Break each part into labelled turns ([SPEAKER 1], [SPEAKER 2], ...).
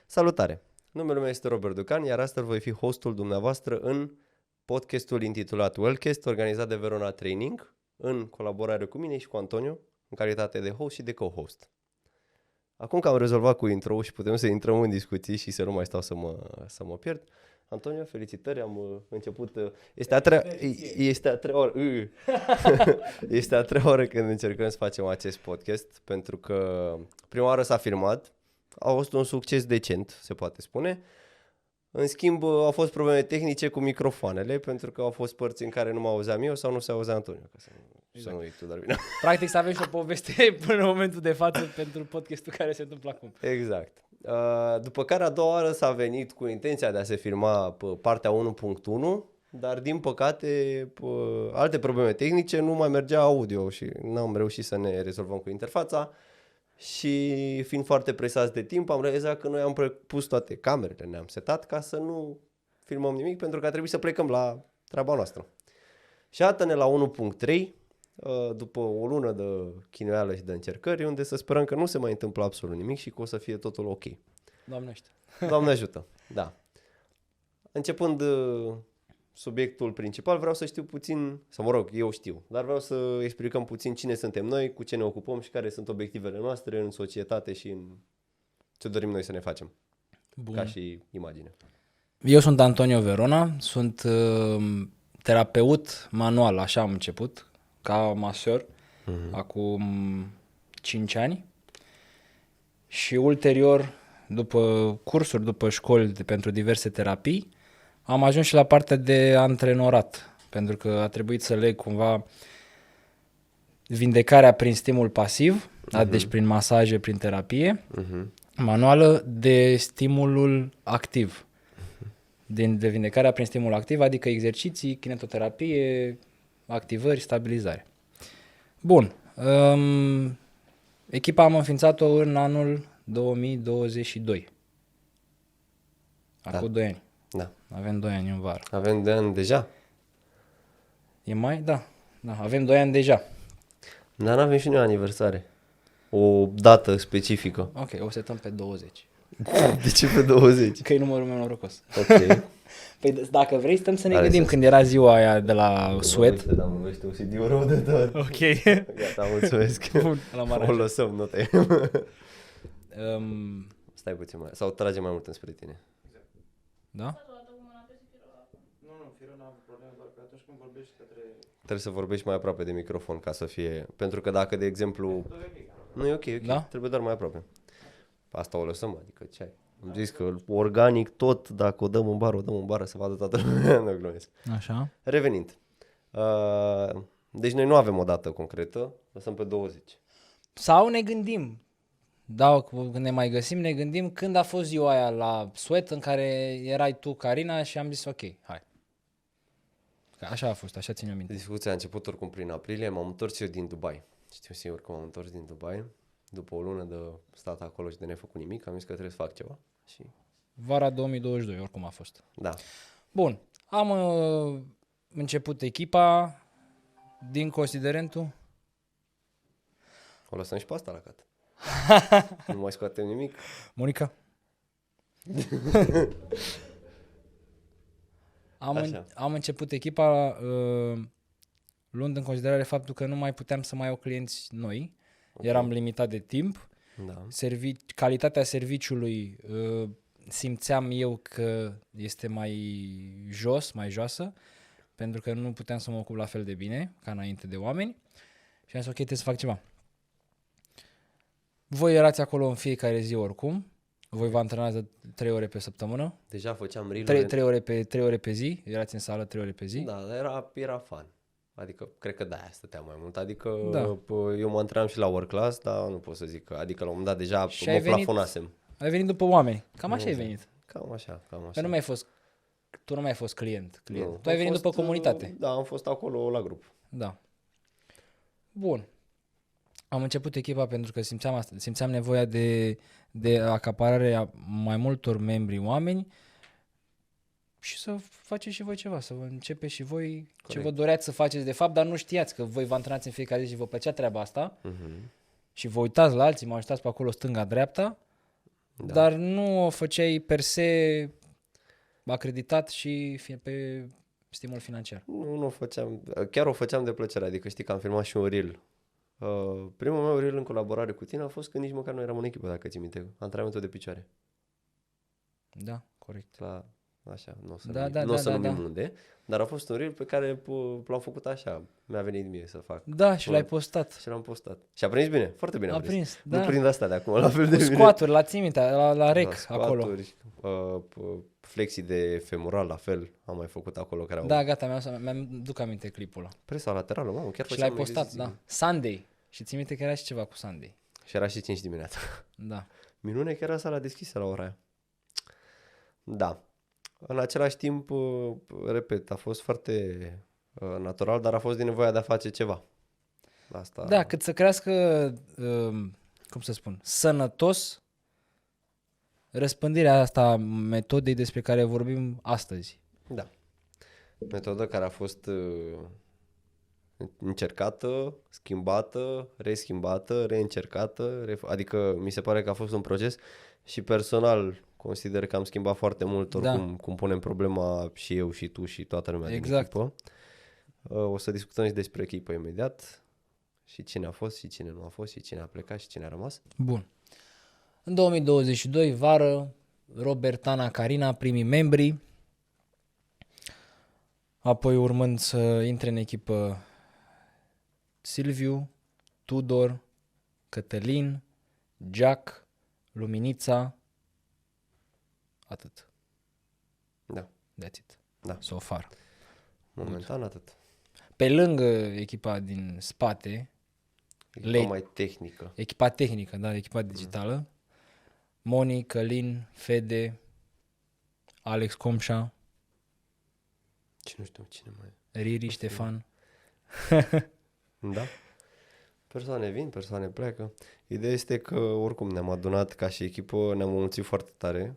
[SPEAKER 1] Salutare! Numele meu este Robert Ducan, iar astăzi voi fi hostul dumneavoastră în podcastul intitulat Wellcast, organizat de Verona Training, în colaborare cu mine și cu Antonio, în calitate de host și de co-host. Acum că am rezolvat cu intro și putem să intrăm în discuții și să nu mai stau să mă pierd, Antonio, felicitări, am început, este a treia oră, este a treia oră când încercăm să facem acest podcast, pentru că prima oară s-a filmat, a fost un succes decent, se poate spune. În schimb, au fost probleme tehnice cu microfoanele, pentru că au fost părți în care nu mă auzeam eu sau nu se auzea Antonio, ca să nu uit tu, dar bine.
[SPEAKER 2] Practic să avem și o poveste până în momentul de față pentru podcastul care se întâmplă acum.
[SPEAKER 1] Exact. După care a doua oară s-a venit cu intenția de a se filma partea 1.1, dar din păcate alte probleme tehnice nu mai mergea audio și n-am reușit să ne rezolvăm cu interfața și fiind foarte presați de timp am realizat că noi am pus toate camerele, ne-am setat ca să nu filmăm nimic pentru că a trebuit să plecăm la treaba noastră. Și iată-ne la 1.3, după o lună de chinuială și de încercări, unde să sperăm că nu se mai întâmplă absolut nimic și că o să fie totul ok.
[SPEAKER 2] Doamne ajută.
[SPEAKER 1] Doamne ajută, da. Începând subiectul principal, vreau să știu puțin, sau mă rog, eu știu, dar vreau să explicăm puțin cine suntem noi, cu ce ne ocupăm și care sunt obiectivele noastre în societate și în ce dorim noi să ne facem.
[SPEAKER 2] Bun.
[SPEAKER 1] Ca și imagine.
[SPEAKER 2] Eu sunt Antonio Verona, sunt terapeut manual, așa am început, ca maseur, acum 5 ani. Și ulterior, după cursuri, după școli pentru diverse terapii, am ajuns și la partea de antrenorat, pentru că a trebuit să leg cumva vindecarea prin stimul pasiv, deci prin masaje, prin terapie manuală, de stimulul activ. De vindecarea prin stimul activ, adică exerciții, kinetoterapie, activări, stabilizare. Bun. Echipa am înființat-o în anul 2022. Acum 2 ani.
[SPEAKER 1] Da.
[SPEAKER 2] Avem 2 ani în vară.
[SPEAKER 1] Avem 2 ani deja?
[SPEAKER 2] E mai? Da. Avem 2 ani deja.
[SPEAKER 1] Dar n-avem și noi aniversare. O dată specifică.
[SPEAKER 2] Ok, o setăm pe 20.
[SPEAKER 1] De ce pe 20?
[SPEAKER 2] Că e numărul meu norocos.
[SPEAKER 1] Ok.
[SPEAKER 2] Păi dacă vrei, stăm să ne gândim când era ziua aia de la Sweat.
[SPEAKER 1] Da, mă vește OCD-ul rău de tot.
[SPEAKER 2] Ok.
[SPEAKER 1] Gata, mulțumesc.
[SPEAKER 2] Bun,
[SPEAKER 1] O lăsăm, nu te... Stai puțin mai... Sau trage mai mult înspre tine.
[SPEAKER 2] Da?
[SPEAKER 1] Trebuie să vorbești mai aproape de microfon ca să fie... Pentru că dacă, de exemplu... Nu e ok.
[SPEAKER 2] Da?
[SPEAKER 1] Trebuie doar mai aproape. Asta o lăsăm, adică ce ai? Am zis că organic tot, dacă o dăm în bară, să vadă toată lumea. Nu glumesc.
[SPEAKER 2] Așa.
[SPEAKER 1] Revenind. Deci noi nu avem o dată concretă, lăsăm pe 20.
[SPEAKER 2] Sau ne gândim. Da, când ne mai găsim, ne gândim când a fost ziua aia la Sweat în care erai tu, Carina, și am zis ok, hai. Așa a fost, așa țin eu minte.
[SPEAKER 1] Discuția a început oricum prin aprilie, m-am întors eu din Dubai. Știu singur că m-am întors din Dubai. După o lună de stat acolo și de nefăcut nimic, am zis că trebuie să fac ceva. Și...
[SPEAKER 2] Vara 2022, oricum a fost.
[SPEAKER 1] Da.
[SPEAKER 2] Bun, am început echipa din considerentul...
[SPEAKER 1] O lăsăm și pe asta la cat. Nu mai scoatem nimic.
[SPEAKER 2] Monica? Am început echipa luând în considerare faptul că nu mai puteam să mai au clienți noi. Okay. Eram limitat de timp.
[SPEAKER 1] Da.
[SPEAKER 2] Calitatea serviciului simțeam eu că este mai jos, mai joasă, pentru că nu puteam să mă ocup la fel de bine ca înainte de oameni. Și am zis ok, trebuie să fac ceva. Voi erați acolo în fiecare zi oricum. Voi vă antrenați de 3 ore pe săptămână.
[SPEAKER 1] Deja făceam reel.
[SPEAKER 2] 3 ore pe zi. Erați în sală 3 ore pe zi.
[SPEAKER 1] Da, era fun. Adică, cred că de-aia stăteam mai mult. Adică,
[SPEAKER 2] da.
[SPEAKER 1] Eu mă antrenam și la work class, dar nu pot să zic că, adică la un moment dat deja mă plafonasem.
[SPEAKER 2] Ai venit după oameni. Cam așa ai venit.
[SPEAKER 1] Cam așa.
[SPEAKER 2] Că tu nu mai ai fost client.
[SPEAKER 1] Nu,
[SPEAKER 2] tu ai venit după comunitate.
[SPEAKER 1] Da, am fost acolo la grup.
[SPEAKER 2] Da. Bun. Am început echipa pentru că simțeam nevoia de acaparare a mai multor membri oameni și să faceți și voi ceva, să vă începeți și voi. Corect. Ce vă doreați să faceți de fapt, dar nu știați că voi vă antrenați în fiecare zi și vă plăcea treaba asta și vă uitați la alții, mă ajutați pe acolo stânga-dreapta, dar nu o făceai per se acreditat și pe stimul financiar.
[SPEAKER 1] Nu o făceam, chiar o făceam de plăcere, adică știi că am filmat și un reel. Primul meu reel în colaborare cu tine a fost când nici măcar nu eram în echipă, dacă ții minte, antrenamentul de picioare.
[SPEAKER 2] Da, corect.
[SPEAKER 1] Așa, nu o să numim unde, dar a fost un reel pe care l-am făcut așa, mi-a venit mie să fac.
[SPEAKER 2] Da, și l-ai postat.
[SPEAKER 1] Și l-am postat. Și a prins bine, foarte bine
[SPEAKER 2] a prins. Da.
[SPEAKER 1] Nu prind asta de acum, la fel de
[SPEAKER 2] cu
[SPEAKER 1] bine.
[SPEAKER 2] squat-uri, la ții minte, la rec, acolo.
[SPEAKER 1] Flexii de femoral, la fel, am mai făcut acolo.
[SPEAKER 2] Da, gata, mi-am duc aminte clipul ăla.
[SPEAKER 1] Presa laterală, mamă, chiar
[SPEAKER 2] și l-ai postat, da. Sunday. Și ții minte că era și ceva cu Sunday.
[SPEAKER 1] Și era și 5 dimineața.
[SPEAKER 2] Da.
[SPEAKER 1] Minune că era sala deschisă la ora aia. Da. În același timp, repet, a fost foarte natural, dar a fost din nevoia de a face ceva. Asta...
[SPEAKER 2] Da, cât să crească, cum să spun, sănătos răspândirea asta metodei despre care vorbim astăzi.
[SPEAKER 1] Da. Metodă care a fost încercată, schimbată, reschimbată, reîncercată, adică mi se pare că a fost un proces și personal consider că am schimbat foarte mult oricum cum punem problema și eu și tu și toată lumea din echipă. O să discutăm și despre echipă imediat și cine a fost și cine nu a fost și cine a plecat și cine a rămas.
[SPEAKER 2] Bun. În 2022, vară, Robert, Ana, Carina, primii membri, apoi urmând să intre în echipă Silviu, Tudor, Cătălin, Jack, Luminița, atât.
[SPEAKER 1] Da.
[SPEAKER 2] That's it.
[SPEAKER 1] Da.
[SPEAKER 2] So far.
[SPEAKER 1] Momentan atât.
[SPEAKER 2] Pe lângă echipa din spate,
[SPEAKER 1] echipa mai tehnică.
[SPEAKER 2] Echipa tehnică, da, echipa digitală. Moni, Călin, Fede, Alex Comșa.
[SPEAKER 1] Nu știu cine mai e.
[SPEAKER 2] Riri, Ștefan.
[SPEAKER 1] Da. Persoane vin, persoane pleacă. Ideea este că oricum ne-am adunat ca și echipă, ne-am mulțumit foarte tare.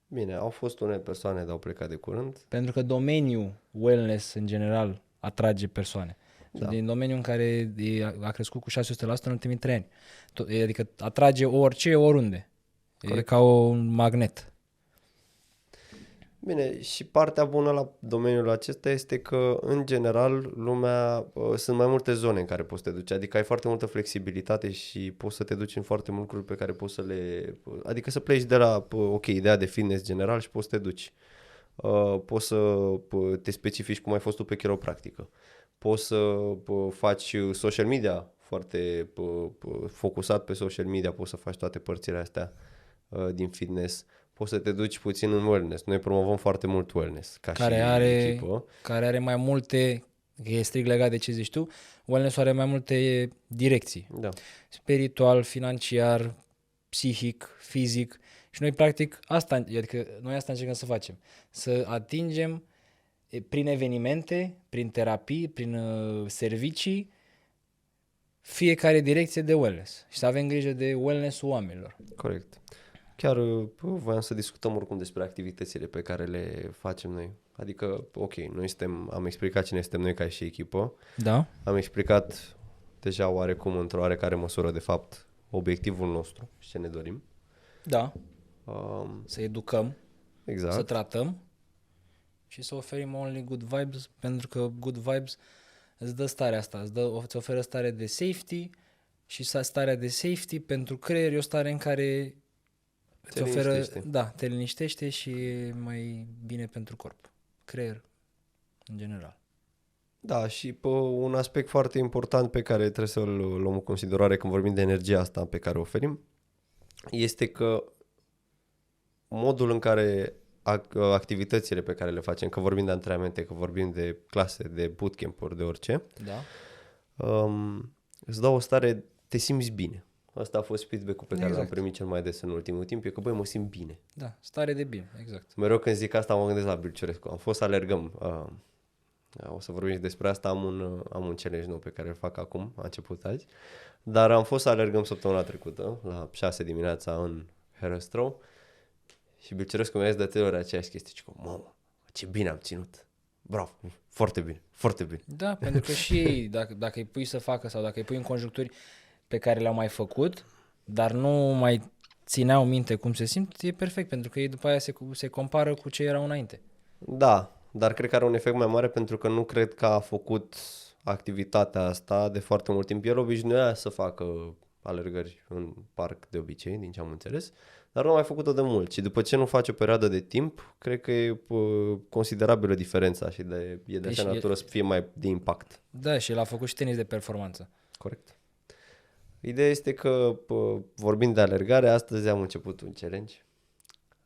[SPEAKER 1] Bine, au fost unele persoane, dar au plecat de curând.
[SPEAKER 2] Pentru că domeniul wellness în general atrage persoane. Da. Din domeniul în care a crescut cu 600% în ultimii 3 ani. Adică atrage orice, oriunde. Corect. E ca un magnet.
[SPEAKER 1] Bine, și partea bună la domeniul acesta este că, în general, sunt mai multe zone în care poți să te duci. Adică ai foarte multă flexibilitate și poți să te duci în foarte multe lucruri pe care poți să le... Adică să pleci de la, ideea de fitness general și poți să te duci. Poți să te specifici cum ai fost tu pe chiropractică. Poți să faci social media foarte focusat pe social media, poți să faci toate părțile astea din fitness. Poți să te duci puțin în wellness. Noi promovăm foarte mult wellness ca și echipă.
[SPEAKER 2] Care are mai multe, că e strict legat de ce zici tu, wellness are mai multe direcții.
[SPEAKER 1] Da.
[SPEAKER 2] Spiritual, financiar, psihic, fizic. Și noi practic noi asta încercăm să facem. Să atingem prin evenimente, prin terapii, prin servicii, fiecare direcție de wellness. Și să avem grijă de wellness-ul oamenilor.
[SPEAKER 1] Corect. Chiar voiam să discutăm oricum despre activitățile pe care le facem noi. Adică, ok, am explicat cine suntem noi ca și echipă.
[SPEAKER 2] Da.
[SPEAKER 1] Am explicat deja oarecum, într-o oarecare măsură, de fapt, obiectivul nostru și ce ne dorim.
[SPEAKER 2] Da. Să educăm,
[SPEAKER 1] exact.
[SPEAKER 2] Să tratăm și să oferim only good vibes, pentru că good vibes îți dă starea asta, îți oferă stare de safety și starea de safety pentru creier e o stare în care te oferă, te liniștește și e mai bine pentru corp, creier în general.
[SPEAKER 1] Da, și un aspect foarte important pe care trebuie să-l luăm în considerare când vorbim de energia asta pe care o oferim este că modul în care activitățile pe care le facem, că vorbim de antrenamente, că vorbim de clase, de bootcamp-uri, de orice, îți dau o stare, te simți bine. Asta a fost feedback-ul pe care l-am primit cel mai des în ultimul timp, e că mă simt bine.
[SPEAKER 2] Da, stare de bine, exact.
[SPEAKER 1] Mereu când zic asta mă gândesc la Bilciorescu. Am fost să alergăm. O să vorbim și despre asta, am un challenge nou pe care îl fac acum, a început azi. Dar am fost să alergăm săptămâna trecută, la 6 dimineața în Herăstrău. Și Bilciorescu mi-a zis de 3 ori aceeași chestie. Și mamă, ce bine am ținut. Bravo, foarte bine, foarte bine.
[SPEAKER 2] Da, pentru că și ei, dacă îi pui să facă sau dacă îi pui în conjuncturi pe care le-au mai făcut, dar nu mai țineau minte cum se simt, e perfect, pentru că ei după aia se compară cu ce erau înainte.
[SPEAKER 1] Da, dar cred că are un efect mai mare pentru că nu cred că a făcut activitatea asta de foarte mult timp. El obișnuia să facă alergări în parc de obicei, din ce am înțeles, dar nu a mai făcut-o de mult. Și după ce nu face o perioadă de timp, cred că e considerabilă diferența și e de așa natură să fie mai de impact.
[SPEAKER 2] Da, și el a făcut și tenis de performanță.
[SPEAKER 1] Corect. Ideea este că, vorbind de alergare, astăzi am început un challenge.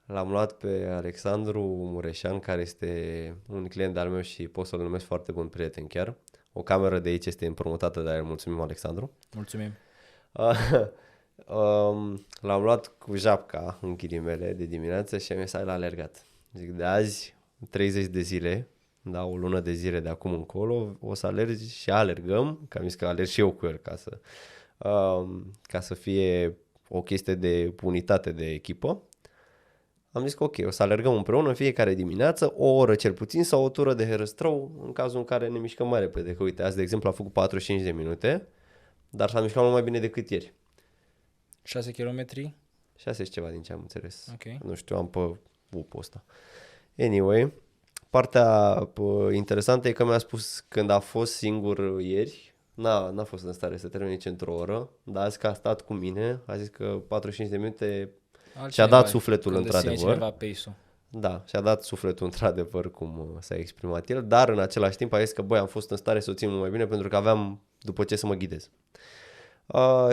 [SPEAKER 1] L-am luat pe Alexandru Mureșan, care este un client al meu și pot să-l numesc foarte bun prieten chiar. O cameră de aici este împrumutată de el. Mulțumim, Alexandru.
[SPEAKER 2] Mulțumim.
[SPEAKER 1] L-am luat cu japca, în ghilimele, de dimineață și am ieșit la alergat. Zic, de azi, 30 de zile, da, o lună de zile de acum încolo, o să alergi și alergăm, că am zis că alerg și eu cu el ca să fie o chestie de unitate de echipă. Am zis că ok, o să alergăm împreună în fiecare dimineață, o oră cel puțin sau o tură de herăstrău, în cazul în care ne mișcăm mai repede. Că uite, azi de exemplu a făcut 45 de minute, dar s-a mișcat mult mai bine decât ieri.
[SPEAKER 2] 6 km?
[SPEAKER 1] 6 și ceva din ce am înțeles.
[SPEAKER 2] Ok.
[SPEAKER 1] Nu știu, am pe up-ul ăsta. Anyway, partea interesantă e că mi-a spus când a fost singur ieri, n-a fost în stare să termine nici într-o oră, dar azi că a stat cu mine, a zis că 45 de minute și-a dat sufletul într-adevăr. Da, și-a dat sufletul într-adevăr, cum s-a exprimat el, dar în același timp a zis că, băi, am fost în stare să o țin mai bine pentru că aveam după ce să mă ghidez.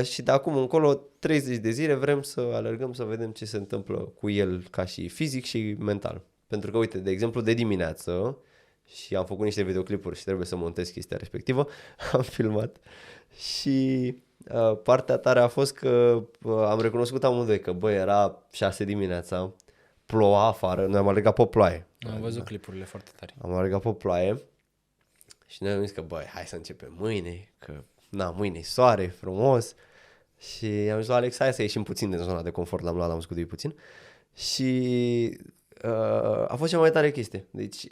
[SPEAKER 1] Și de acum încolo, 30 de zile, vrem să alergăm să vedem ce se întâmplă cu el ca și fizic și mental. Pentru că, uite, de exemplu, de dimineață, și am făcut niște videoclipuri și trebuie să montez chestia respectivă, am filmat și partea tare a fost că am recunoscut amândoi că, băi, era 6 dimineața, ploua afară, noi am alergat pe ploaie.
[SPEAKER 2] Am văzut clipurile foarte tare.
[SPEAKER 1] Am alergat pe ploaie și noi am zis că, băi, hai să începem mâine, că mâine e soare, frumos. Și am zis la Alex, hai să ieșim puțin din zona de confort, l-am scuduit puțin. Și a fost cea mai tare chestie. Deci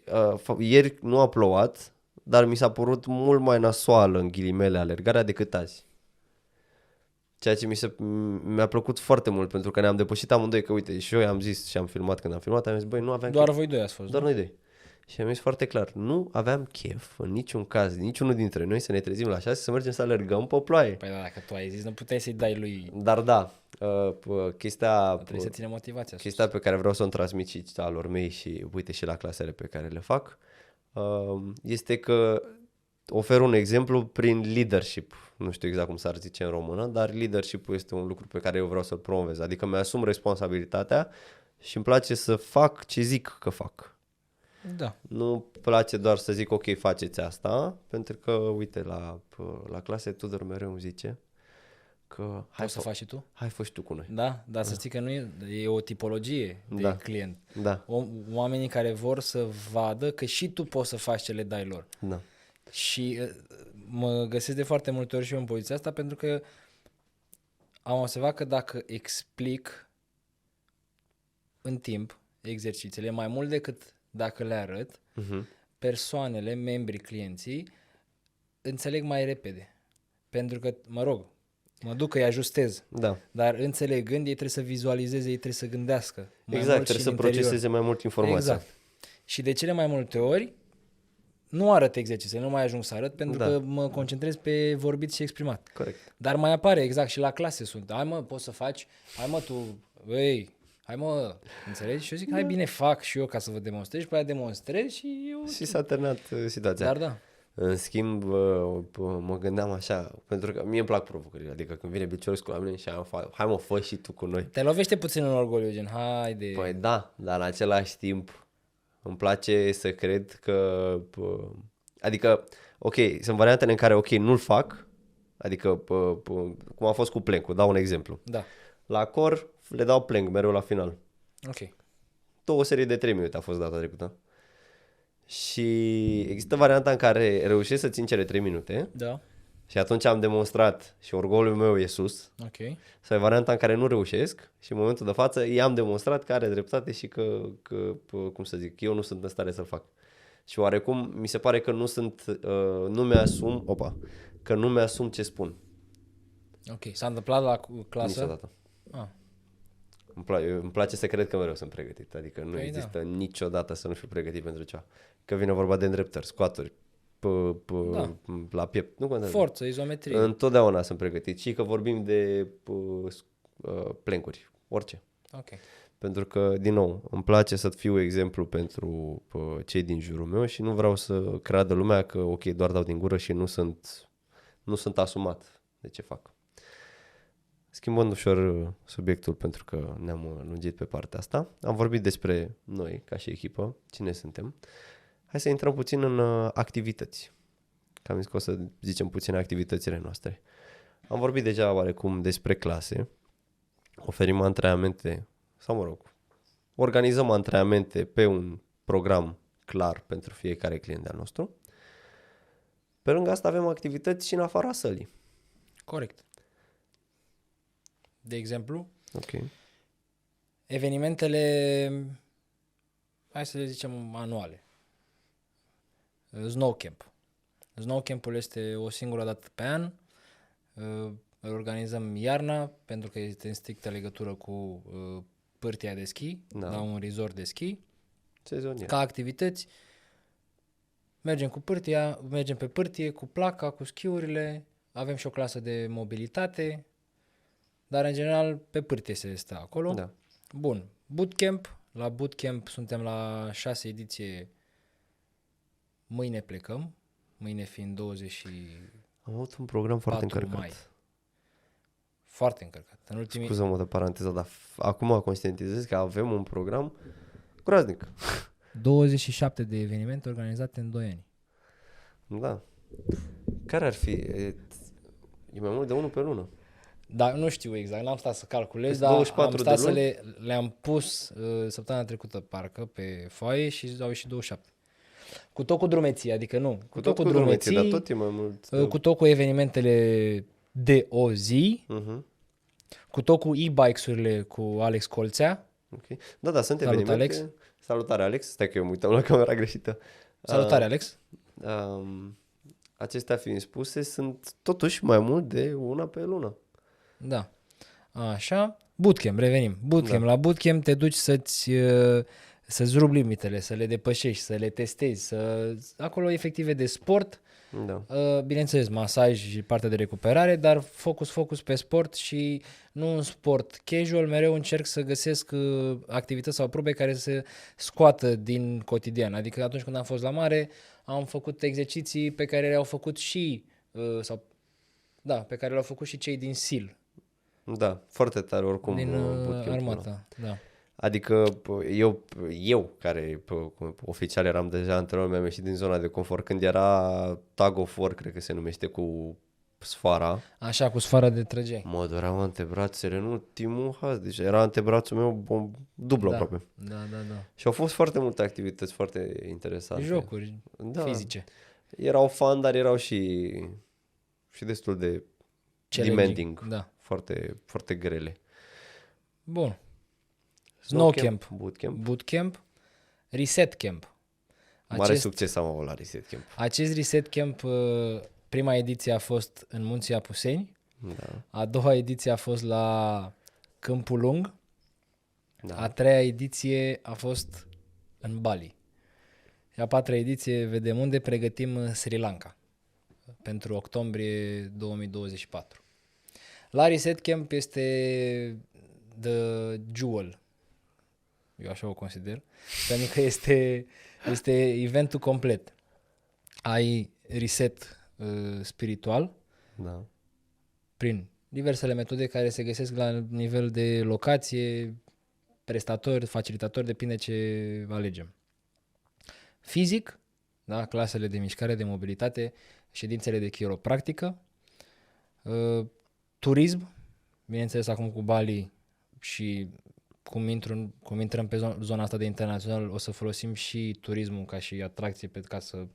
[SPEAKER 1] ieri nu a plouat, dar mi s-a părut mult mai nasoală, în ghilimele, alergarea decât azi. Ceea ce mi-a plăcut foarte mult, pentru că ne-am depășit amândoi, că uite, și eu i-am zis și am filmat când am filmat, am zis, băi, nu aveam
[SPEAKER 2] Doar
[SPEAKER 1] chef.
[SPEAKER 2] voi doi ați fost,
[SPEAKER 1] Doar noi doi. Și am zis foarte clar, nu aveam chef în niciun caz, niciunul dintre noi să ne trezim la 6 să mergem să alergăm pe ploaie.
[SPEAKER 2] Păi da, dacă tu ai zis, nu puteai să-i dai lui...
[SPEAKER 1] Dar da,
[SPEAKER 2] Trebuie să ține motivația.
[SPEAKER 1] Chestia pe care vreau să o transmit și alor mei și uite și la clasele pe care le fac, este că ofer un exemplu prin leadership. Nu știu exact cum s-ar zice în română, dar leadership-ul este un lucru pe care eu vreau să-l promovez. Adică mi-asum responsabilitatea și îmi place să fac ce zic că fac.
[SPEAKER 2] Da.
[SPEAKER 1] Nu place doar să zic ok, faceți asta, pentru că, uite, la clase Tudor mereu îmi zice că
[SPEAKER 2] Poți să faci și tu?
[SPEAKER 1] Hai, fă și tu cu noi.
[SPEAKER 2] Da, dar să știi că nu e o tipologie de client.
[SPEAKER 1] Da.
[SPEAKER 2] Oamenii care vor să vadă că și tu poți să faci ce le dai lor.
[SPEAKER 1] Da.
[SPEAKER 2] Și mă găsesc de foarte multe ori și eu în poziția asta, pentru că am observat că dacă explic în timp exercițiile, mai mult decât dacă le arăt, persoanele, membrii, clienții, înțeleg mai repede. Pentru că, mă duc că îi ajustez, dar înțelegând, ei trebuie să vizualizeze, ei trebuie să gândească.
[SPEAKER 1] Exact, trebuie să proceseze mai mult informația.
[SPEAKER 2] Exact. Și de cele mai multe ori, nu arăt exercițiile, nu mai ajung să arăt, pentru că mă concentrez pe vorbit și exprimat.
[SPEAKER 1] Corect.
[SPEAKER 2] Dar mai apare, exact, și la clase sunt. Hai mă, poți să faci, hai mă tu, hai mă, înțelegi? Și eu zic, hai bine, fac și eu ca să vă demonstrez și pe aia demonstrez și eu...
[SPEAKER 1] Și s-a terminat situația.
[SPEAKER 2] Dar da.
[SPEAKER 1] În schimb, mă gândeam așa, pentru că mie îmi plac provocările, adică când vine Bicioroscu la mine și hai mă, fă și tu cu noi.
[SPEAKER 2] Te lovește puțin în orgoliu, gen, haide.
[SPEAKER 1] Păi da, dar în același timp îmi place să cred că, adică, ok, sunt variantele în care, ok, nu-l fac, adică, cum a fost cu plank-ul, dau un exemplu.
[SPEAKER 2] Da.
[SPEAKER 1] La core le dau plank mereu la final.
[SPEAKER 2] Ok.
[SPEAKER 1] O serie de 3 minute a fost data trecută. Și există varianta în care reușesc să țin cele 3 minute.
[SPEAKER 2] Da.
[SPEAKER 1] Și atunci am demonstrat și orgoliul meu e sus.
[SPEAKER 2] Ok.
[SPEAKER 1] Sau e varianta în care nu reușesc și în momentul de față i-am demonstrat că are dreptate și că, cum să zic, eu nu sunt în stare să-l fac. Și oarecum mi se pare că nu mi-asum ce spun.
[SPEAKER 2] Ok. S-a întâmplat la clasă?
[SPEAKER 1] Niciodată. îmi place să cred că mereu sunt pregătit. Adică nu există niciodată să nu fiu pregătit pentru ceva. Că vine vorba de îndreptări, squaturi, la piept. Nu contează.
[SPEAKER 2] Forță, izometrie.
[SPEAKER 1] Întotdeauna sunt pregătit. Și că vorbim de plencuri, orice.
[SPEAKER 2] Ok.
[SPEAKER 1] Pentru că, din nou, îmi place să fiu exemplu pentru cei din jurul meu și nu vreau să creadă lumea că, ok, doar dau din gură și nu sunt asumat de ce fac. Schimbând ușor subiectul pentru că ne-am lungit pe partea asta, am vorbit despre noi ca și echipă, cine suntem. Hai să intrăm puțin în activități. Că am zis că o să zicem puțin activitățile noastre. Am vorbit deja oarecum despre clase, oferim antrenamente, sau mă rog, organizăm antrenamente pe un program clar pentru fiecare client de-al nostru. Pe lângă asta avem activități și în afara sălii.
[SPEAKER 2] Corect. De exemplu,
[SPEAKER 1] Ok.
[SPEAKER 2] evenimentele, hai să le zicem, anuale. Snow Camp. Snow Camp-ul este o singură dată pe an. Îl organizăm iarna pentru că este în strictă legătură cu pârtia de schi, la un resort de schi.
[SPEAKER 1] Sezonier.
[SPEAKER 2] Ca activități, mergem pe pârtie, cu placa, cu schiurile, avem și o clasă de mobilitate, dar în general pe pârtie se stă acolo.
[SPEAKER 1] Da.
[SPEAKER 2] Bun, bootcamp. La bootcamp suntem la 6 ediție. Mâine plecăm, mâine fiind 20
[SPEAKER 1] Am avut un program foarte încărcat.
[SPEAKER 2] mai. Foarte încărcat. În ultimii...
[SPEAKER 1] Scuză-mă de paranteză, dar acum conștientizez că avem un program groaznic.
[SPEAKER 2] 27 de evenimente organizate în 2 ani.
[SPEAKER 1] Da. Care ar fi? E mai mult de unul pe lună.
[SPEAKER 2] Da, nu știu exact, n-am stat să calculez,
[SPEAKER 1] Deci
[SPEAKER 2] dar
[SPEAKER 1] 24
[SPEAKER 2] am stat
[SPEAKER 1] de
[SPEAKER 2] să
[SPEAKER 1] luni?
[SPEAKER 2] le-am pus săptămâna trecută, parcă, pe foaie și au ieșit 27. Cu tot cu drumeții, adică nu. Cu tot cu drumeții,
[SPEAKER 1] dar tot e mai mult.
[SPEAKER 2] cu tot cu evenimentele de o zi, cu tot cu e-bikes-urile cu Alex Colțea.
[SPEAKER 1] Okay. Da, sunt
[SPEAKER 2] Salut,
[SPEAKER 1] evenimente.
[SPEAKER 2] Alex.
[SPEAKER 1] Salutare, Alex. Stai că eu mă uitam la camera greșită.
[SPEAKER 2] Salutare, Alex.
[SPEAKER 1] Acestea fiind spuse, sunt totuși mai mult de una pe lună.
[SPEAKER 2] Da. Așa. Bootcamp, revenim. Bootcamp. La bootcamp te duci să-ți rupi limitele, să le depășești, să le testezi. Acolo efective de sport.
[SPEAKER 1] Da.
[SPEAKER 2] Bineînțeles, masaj și partea de recuperare, dar focus pe sport și nu un sport casual. Mereu încerc să găsesc activități sau probe care să scoată din cotidian. Adică atunci când am fost la mare, am făcut exerciții pe care le-au făcut și pe care le-au făcut și cei din SEAL.
[SPEAKER 1] Da, foarte tare oricum.
[SPEAKER 2] Din armata, da.
[SPEAKER 1] Adică eu care oficial eram deja antrenor, mi-am ieșit din zona de confort când era tag of war, cred că se numește, cu sfara.
[SPEAKER 2] Așa, cu sfara de trăgeai.
[SPEAKER 1] Mă doreau antebrațele în ultimul haz, deci era antebrațul meu dublu aproape.
[SPEAKER 2] Da.
[SPEAKER 1] Și au fost foarte multe activități foarte interesante.
[SPEAKER 2] Jocuri fizice.
[SPEAKER 1] Erau fun, dar erau și destul de demanding.
[SPEAKER 2] Da.
[SPEAKER 1] Foarte, foarte grele.
[SPEAKER 2] Bun. Snow Camp.
[SPEAKER 1] Bootcamp.
[SPEAKER 2] Reset Camp.
[SPEAKER 1] Mare succes am avut la Reset Camp.
[SPEAKER 2] Acest Reset Camp, prima ediție a fost în Munții Apuseni.
[SPEAKER 1] Da.
[SPEAKER 2] A doua ediție a fost la Câmpul Lung.
[SPEAKER 1] Da.
[SPEAKER 2] A treia ediție a fost în Bali. Și a patra ediție, vedem unde, pregătim Sri Lanka pentru octombrie 2024. La Reset Camp este the jewel, eu așa o consider, pentru că este eventul complet. Ai reset spiritual,
[SPEAKER 1] Da.
[SPEAKER 2] prin diversele metode care se găsesc la nivel de locație, prestatori, facilitatori, depinde ce alegem. Fizic, da, clasele de mișcare, de mobilitate, ședințele de chiropractică, turism, bineînțeles acum cu Bali și cum intrăm pe zona asta de internațional, o să folosim și turismul ca și atracție ca să...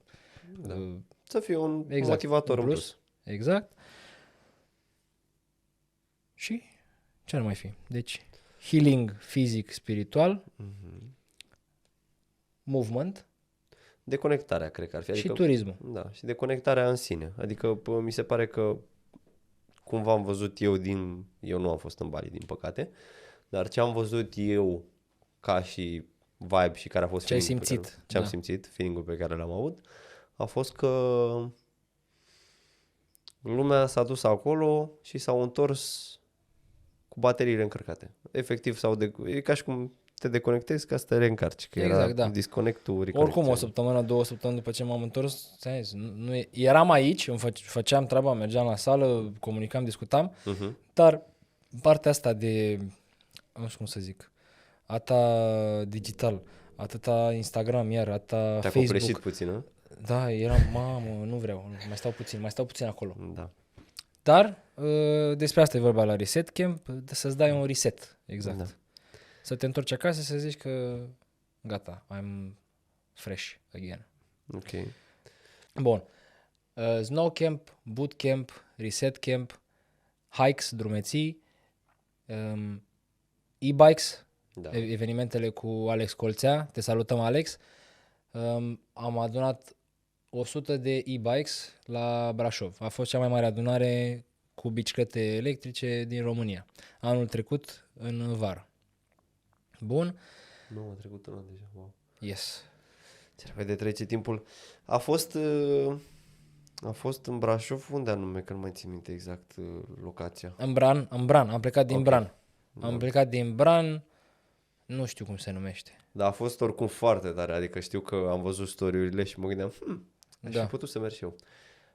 [SPEAKER 1] Să fie un motivator în plus.
[SPEAKER 2] Exact. Și ce ar mai fi? Deci, healing fizic, spiritual, movement,
[SPEAKER 1] Deconectarea, cred că ar fi.
[SPEAKER 2] și turismul.
[SPEAKER 1] Da, și deconectarea în sine. Adică mi se pare că cumva am văzut eu nu am fost în Bali, din păcate, Dar ce am văzut eu ca și vibe și care a fost
[SPEAKER 2] Ce ai
[SPEAKER 1] feeling-ul pe
[SPEAKER 2] simțit,
[SPEAKER 1] care, ce am
[SPEAKER 2] da.
[SPEAKER 1] simțit, feeling-ul pe care l-am avut, a fost că lumea s-a dus acolo și s-au întors cu bateriile încărcate. Efectiv, e ca și cum te deconectezi ca să te reîncarci, că
[SPEAKER 2] Exact,
[SPEAKER 1] era
[SPEAKER 2] da.
[SPEAKER 1] disconnect-ul,
[SPEAKER 2] Oricum,
[SPEAKER 1] reconectarea.
[SPEAKER 2] o săptămână, 2 săptămâni după ce m-am întors, ți-am zis, eram aici, făceam treaba, mergeam la sală, comunicam, discutam, dar partea asta de, nu știu cum să zic, atâta digital, atâta Instagram, iar atâta
[SPEAKER 1] Te-a
[SPEAKER 2] Facebook.
[SPEAKER 1] copleșit puțin, nu?
[SPEAKER 2] Da, eram, mamă, nu vreau, mai stau puțin acolo.
[SPEAKER 1] Da.
[SPEAKER 2] Dar despre asta e vorba la Reset Camp, să-ți dai un reset, exact.
[SPEAKER 1] Da.
[SPEAKER 2] Să te întorci acasă să zici că gata, I'm fresh again.
[SPEAKER 1] Ok.
[SPEAKER 2] Bun. Snow Camp, Boot Camp, Reset Camp, hikes, drumeții, e-bikes,
[SPEAKER 1] Da.
[SPEAKER 2] evenimentele cu Alex Colțea. Te salutăm, Alex. Am adunat 100 de e-bikes la Brașov. A fost cea mai mare adunare cu biciclete electrice din România. Anul trecut, în vară. Bun.
[SPEAKER 1] Nu, a trecut un an deja. Wow.
[SPEAKER 2] Yes.
[SPEAKER 1] Ce repede trece timpul. A fost în Brașov, unde anume, că nu mai țin minte exact locația.
[SPEAKER 2] În Bran. Am plecat din
[SPEAKER 1] Ok.
[SPEAKER 2] Bran. Am plecat din Bran, nu știu cum se numește.
[SPEAKER 1] Dar a fost oricum foarte tare, adică știu că am văzut story-urile și mă gândeam, aș
[SPEAKER 2] Da.
[SPEAKER 1] fi putut să merg și eu.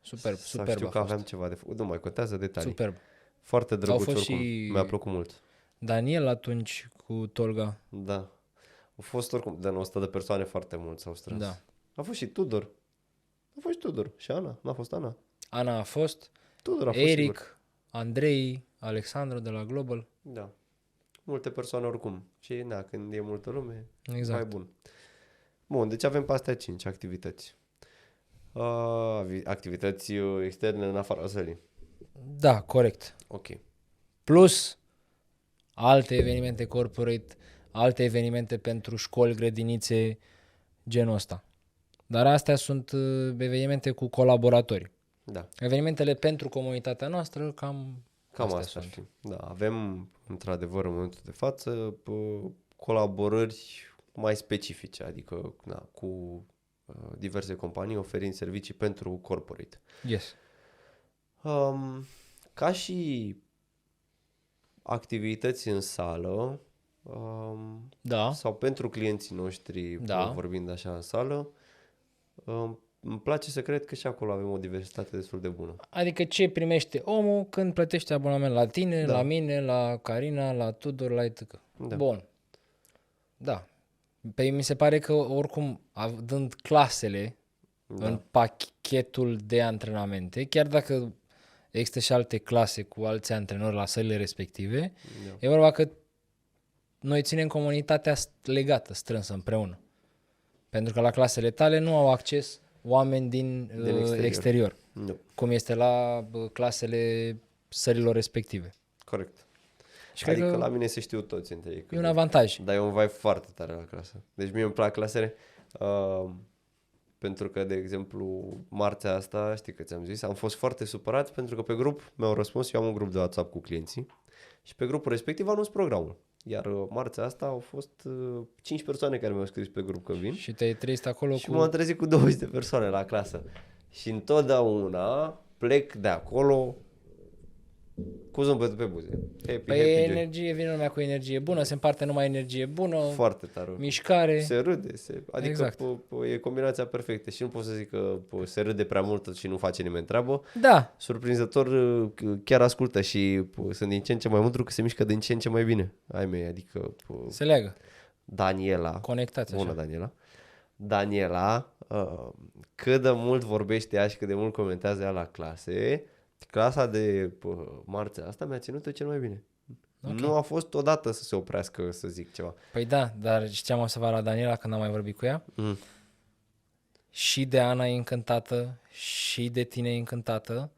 [SPEAKER 2] Superb,
[SPEAKER 1] Sau
[SPEAKER 2] superb
[SPEAKER 1] știu
[SPEAKER 2] a
[SPEAKER 1] că
[SPEAKER 2] fost.
[SPEAKER 1] aveam ceva de făcut, nu mai contează detalii.
[SPEAKER 2] Superb.
[SPEAKER 1] Foarte drăguț
[SPEAKER 2] fost
[SPEAKER 1] oricum,
[SPEAKER 2] și-
[SPEAKER 1] mi-a plăcut mult.
[SPEAKER 2] Daniel atunci cu Tolga.
[SPEAKER 1] Da. Au fost oricum, de 100 de persoane foarte mult s-au strâns.
[SPEAKER 2] Da.
[SPEAKER 1] A fost și Tudor. A fost și Tudor. Și Ana. N-a fost Ana.
[SPEAKER 2] Ana a fost,
[SPEAKER 1] Tudor a fost sigur.
[SPEAKER 2] Eric, Andrei, Alexandru de la Global.
[SPEAKER 1] Da. Multe persoane oricum. Și când e multă lume,
[SPEAKER 2] Exact.
[SPEAKER 1] mai bun. Bun, deci avem pe astea 5 activități. Activități externe în afara sălii.
[SPEAKER 2] Da, corect.
[SPEAKER 1] Ok.
[SPEAKER 2] Plus alte evenimente corporate, alte evenimente pentru școli, grădinițe, genul ăsta. Dar astea sunt evenimente cu colaboratori.
[SPEAKER 1] Da.
[SPEAKER 2] Evenimentele pentru comunitatea noastră, cam
[SPEAKER 1] Cam
[SPEAKER 2] astea
[SPEAKER 1] asta ar
[SPEAKER 2] sunt.
[SPEAKER 1] fi. Da, avem într-adevăr în momentul de față colaborări mai specifice, adică cu diverse companii oferind servicii pentru corporate.
[SPEAKER 2] Yes.
[SPEAKER 1] Ca și activități în sală
[SPEAKER 2] Da.
[SPEAKER 1] sau pentru clienții noștri,
[SPEAKER 2] Da.
[SPEAKER 1] vorbind așa în sală, îmi place să cred că și acolo avem o diversitate destul de bună.
[SPEAKER 2] Adică ce primește omul când plătește abonament la tine,
[SPEAKER 1] Da.
[SPEAKER 2] la mine, la Carina, la Tudor, la etc.
[SPEAKER 1] Da.
[SPEAKER 2] Bun. Da. Păi mi se pare că oricum, dând clasele în pachetul de antrenamente, chiar dacă există și alte clase cu alți antrenori la sălile respective, e vorba că noi ținem comunitatea legată, strânsă, împreună. Pentru că la clasele tale nu au acces oameni din exterior,
[SPEAKER 1] Nu.
[SPEAKER 2] cum este la clasele sălilor respective.
[SPEAKER 1] Corect.
[SPEAKER 2] Și cred
[SPEAKER 1] Adică
[SPEAKER 2] că
[SPEAKER 1] la mine se știu toți între ei.
[SPEAKER 2] e un avantaj.
[SPEAKER 1] Dar e un vibe foarte tare la clasă. Deci mie îmi plac clasele pentru că, de exemplu, marțea asta, știi că ți-am zis, am fost foarte supărat pentru că pe grup mi-au răspuns, eu am un grup de WhatsApp cu clienții și pe grupul respectiv anunț programul. Iar marțea asta au fost 5 persoane care mi-au scris pe grup că vin
[SPEAKER 2] Și te-ai trezit acolo
[SPEAKER 1] și
[SPEAKER 2] cu...
[SPEAKER 1] m-am trezit cu 20 de persoane la clasă. Și întotdeauna plec de acolo cu zâmbetul pe buze. Happy,
[SPEAKER 2] Păi
[SPEAKER 1] happy, joy.
[SPEAKER 2] energie, vine lumea cu energie bună, se împarte numai energie bună,
[SPEAKER 1] Foarte tare.
[SPEAKER 2] mișcare.
[SPEAKER 1] Se râde, adică
[SPEAKER 2] Exact.
[SPEAKER 1] e combinația perfectă și nu pot să zic că se râde prea mult și nu face nimeni treabă.
[SPEAKER 2] Da,
[SPEAKER 1] Surprinzător chiar ascultă și sunt din ce în ce mai mult că se mișcă din ce în ce mai bine. Ai mei, adică
[SPEAKER 2] se leagă,
[SPEAKER 1] Daniela,
[SPEAKER 2] conectați
[SPEAKER 1] bună
[SPEAKER 2] așa.
[SPEAKER 1] Daniela, cât de mult vorbește ea și cât de mult comentează ea la clase, clasa de marțea asta mi-a ținut cel mai bine. Okay. Nu a fost odată să se oprească să zic ceva.
[SPEAKER 2] Păi da, dar ce am observat la Daniela când am mai vorbit cu ea? Și de Ana e încântată, și de tine e încântată,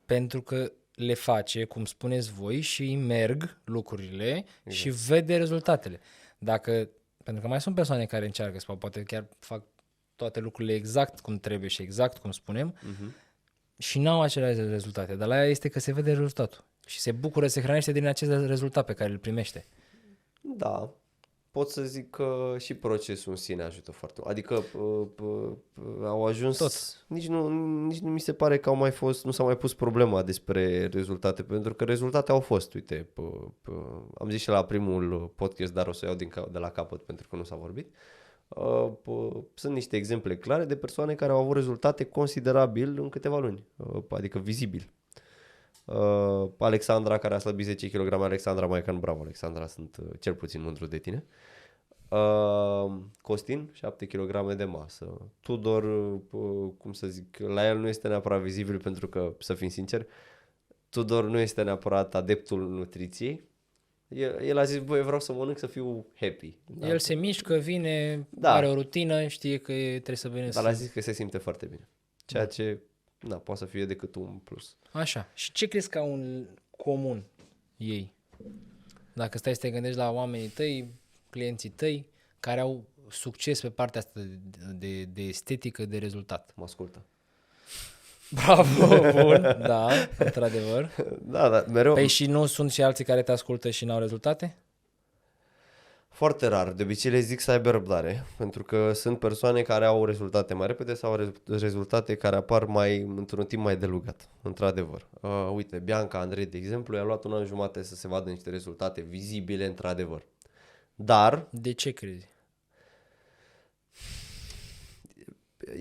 [SPEAKER 2] pentru că le face, cum spuneți voi, și îi merg lucrurile și vede rezultatele. Pentru că mai sunt persoane care încearcă sau poate chiar fac toate lucrurile exact cum trebuie și exact cum spunem și n-au aceleași rezultate, dar la ea este că se vede rezultatul și se bucură, se hrănește din acest rezultat pe care îl primește.
[SPEAKER 1] Da, pot să zic că și procesul în sine ajută foarte mult. Adică au ajuns...
[SPEAKER 2] Toți.
[SPEAKER 1] Nici nu mi se pare că nu s-a mai pus problema despre rezultate, pentru că rezultate au fost. Uite, am zis și la primul podcast, dar o să iau de la capăt pentru că nu s-a vorbit. Sunt niște exemple clare de persoane care au avut rezultate considerabil în câteva luni, adică vizibil. Alexandra, care a slăbit 10 kg, Alexandra Maican, bravo Alexandra, sunt cel puțin mândru de tine. Costin, 7 kg de masă. Tudor, cum să zic, la el nu este neapărat vizibil pentru că, să fim sinceri, Tudor nu este neapărat adeptul nutriției. El a zis, băi, vreau să mănânc să fiu happy. Da?
[SPEAKER 2] El se mișcă, vine,
[SPEAKER 1] Da.
[SPEAKER 2] are o rutină, știe că trebuie să vină.
[SPEAKER 1] Dar a zis că se simte foarte bine. Ceea ce, poate să fie decât un plus.
[SPEAKER 2] Așa. Și ce crezi că au în comun ei? Dacă stai să te gândești la oamenii tăi, clienții tăi, care au succes pe partea asta de estetică, de rezultat.
[SPEAKER 1] Mă ascultă.
[SPEAKER 2] Bravo, bun, da, într-adevăr.
[SPEAKER 1] Da, mereu.
[SPEAKER 2] Păi și nu sunt și alții care te ascultă și n-au rezultate?
[SPEAKER 1] Foarte rar. De obicei le zic să aibă răbdare, pentru că sunt persoane care au rezultate mai repede sau au rezultate care apar într-un timp mai delugat, într-adevăr. Uite, Bianca Andrei, de exemplu, i-a luat un an jumate să se vadă niște rezultate vizibile, într-adevăr. Dar...
[SPEAKER 2] De ce crezi?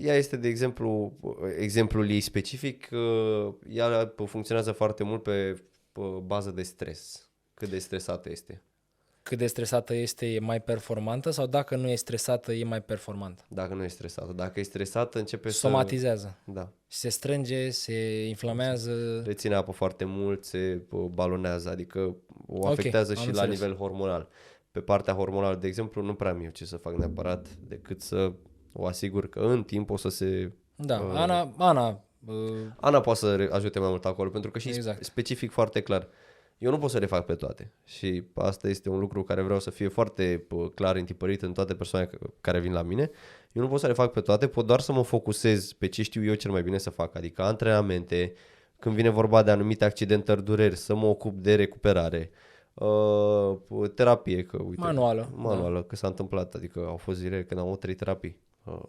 [SPEAKER 1] Ea este, de exemplu, exemplul ei specific, ea funcționează foarte mult pe bază de stres. Cât de stresată este.
[SPEAKER 2] Cât de stresată este, e mai performantă sau dacă nu e stresată, e mai performantă?
[SPEAKER 1] Dacă nu e stresată. Dacă e stresată, începe
[SPEAKER 2] somatizează.
[SPEAKER 1] Da.
[SPEAKER 2] Se strânge, se inflamează.
[SPEAKER 1] Reține apă foarte mult, se balonează, adică o afectează și la nivel hormonal. Pe partea hormonală, de exemplu, nu prea am eu ce să fac neapărat, decât să o asigur că în timp o să se...
[SPEAKER 2] Da,
[SPEAKER 1] Ana poate să ajute mai mult acolo, pentru că și
[SPEAKER 2] exact.
[SPEAKER 1] specific foarte clar. Eu nu pot să le fac pe toate și asta este un lucru care vreau să fie foarte clar întipărit în toate persoanele care vin la mine. Eu nu pot să le fac pe toate, pot doar să mă focusez pe ce știu eu cel mai bine să fac, adică antrenamente, când vine vorba de anumite accidentări, dureri, să mă ocup de recuperare, terapie, că uite, manuală, că s-a întâmplat, adică au fost zile când am avut 3 terapii.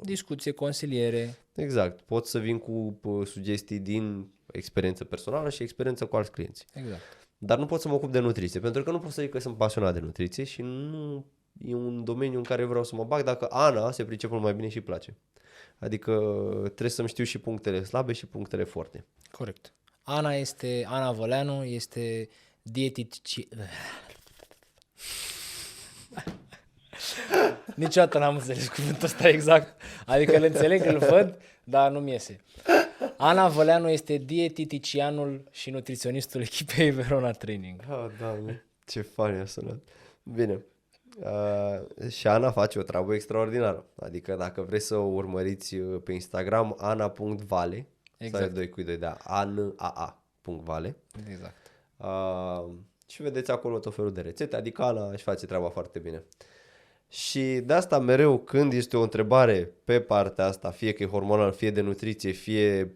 [SPEAKER 2] Discuție, consiliere.
[SPEAKER 1] Exact, pot să vin cu sugestii din experiență personală și experiență cu alți clienți.
[SPEAKER 2] Exact.
[SPEAKER 1] Dar nu pot să mă ocup de nutriție, pentru că nu pot să zic că sunt pasionat de nutriție și nu e un domeniu în care vreau să mă bag dacă Ana se pricepe mai bine și îi place. Adică trebuie să-mi știu și punctele slabe și punctele forte.
[SPEAKER 2] Corect. Ana Văleanu este Niciodată n-am înțeles cuvântul ăsta exact. Adică îl înțeleg, îl văd, dar nu-mi iese. Ana Văleanu este dieteticianul și nutriționistul echipei Verona Training.
[SPEAKER 1] Doamne, ce fain a sunat. Bine. Și Ana face o treabă extraordinară. Adică dacă vreți să o urmăriți pe Instagram, ana.vale,
[SPEAKER 2] exact.
[SPEAKER 1] să 2 cu 2 de ana.vale.
[SPEAKER 2] Exact.
[SPEAKER 1] Și vedeți acolo tot felul de rețete, adică Ana își face treaba foarte bine. Și de asta mereu când este o întrebare pe partea asta, fie că e hormonal, fie de nutriție, fie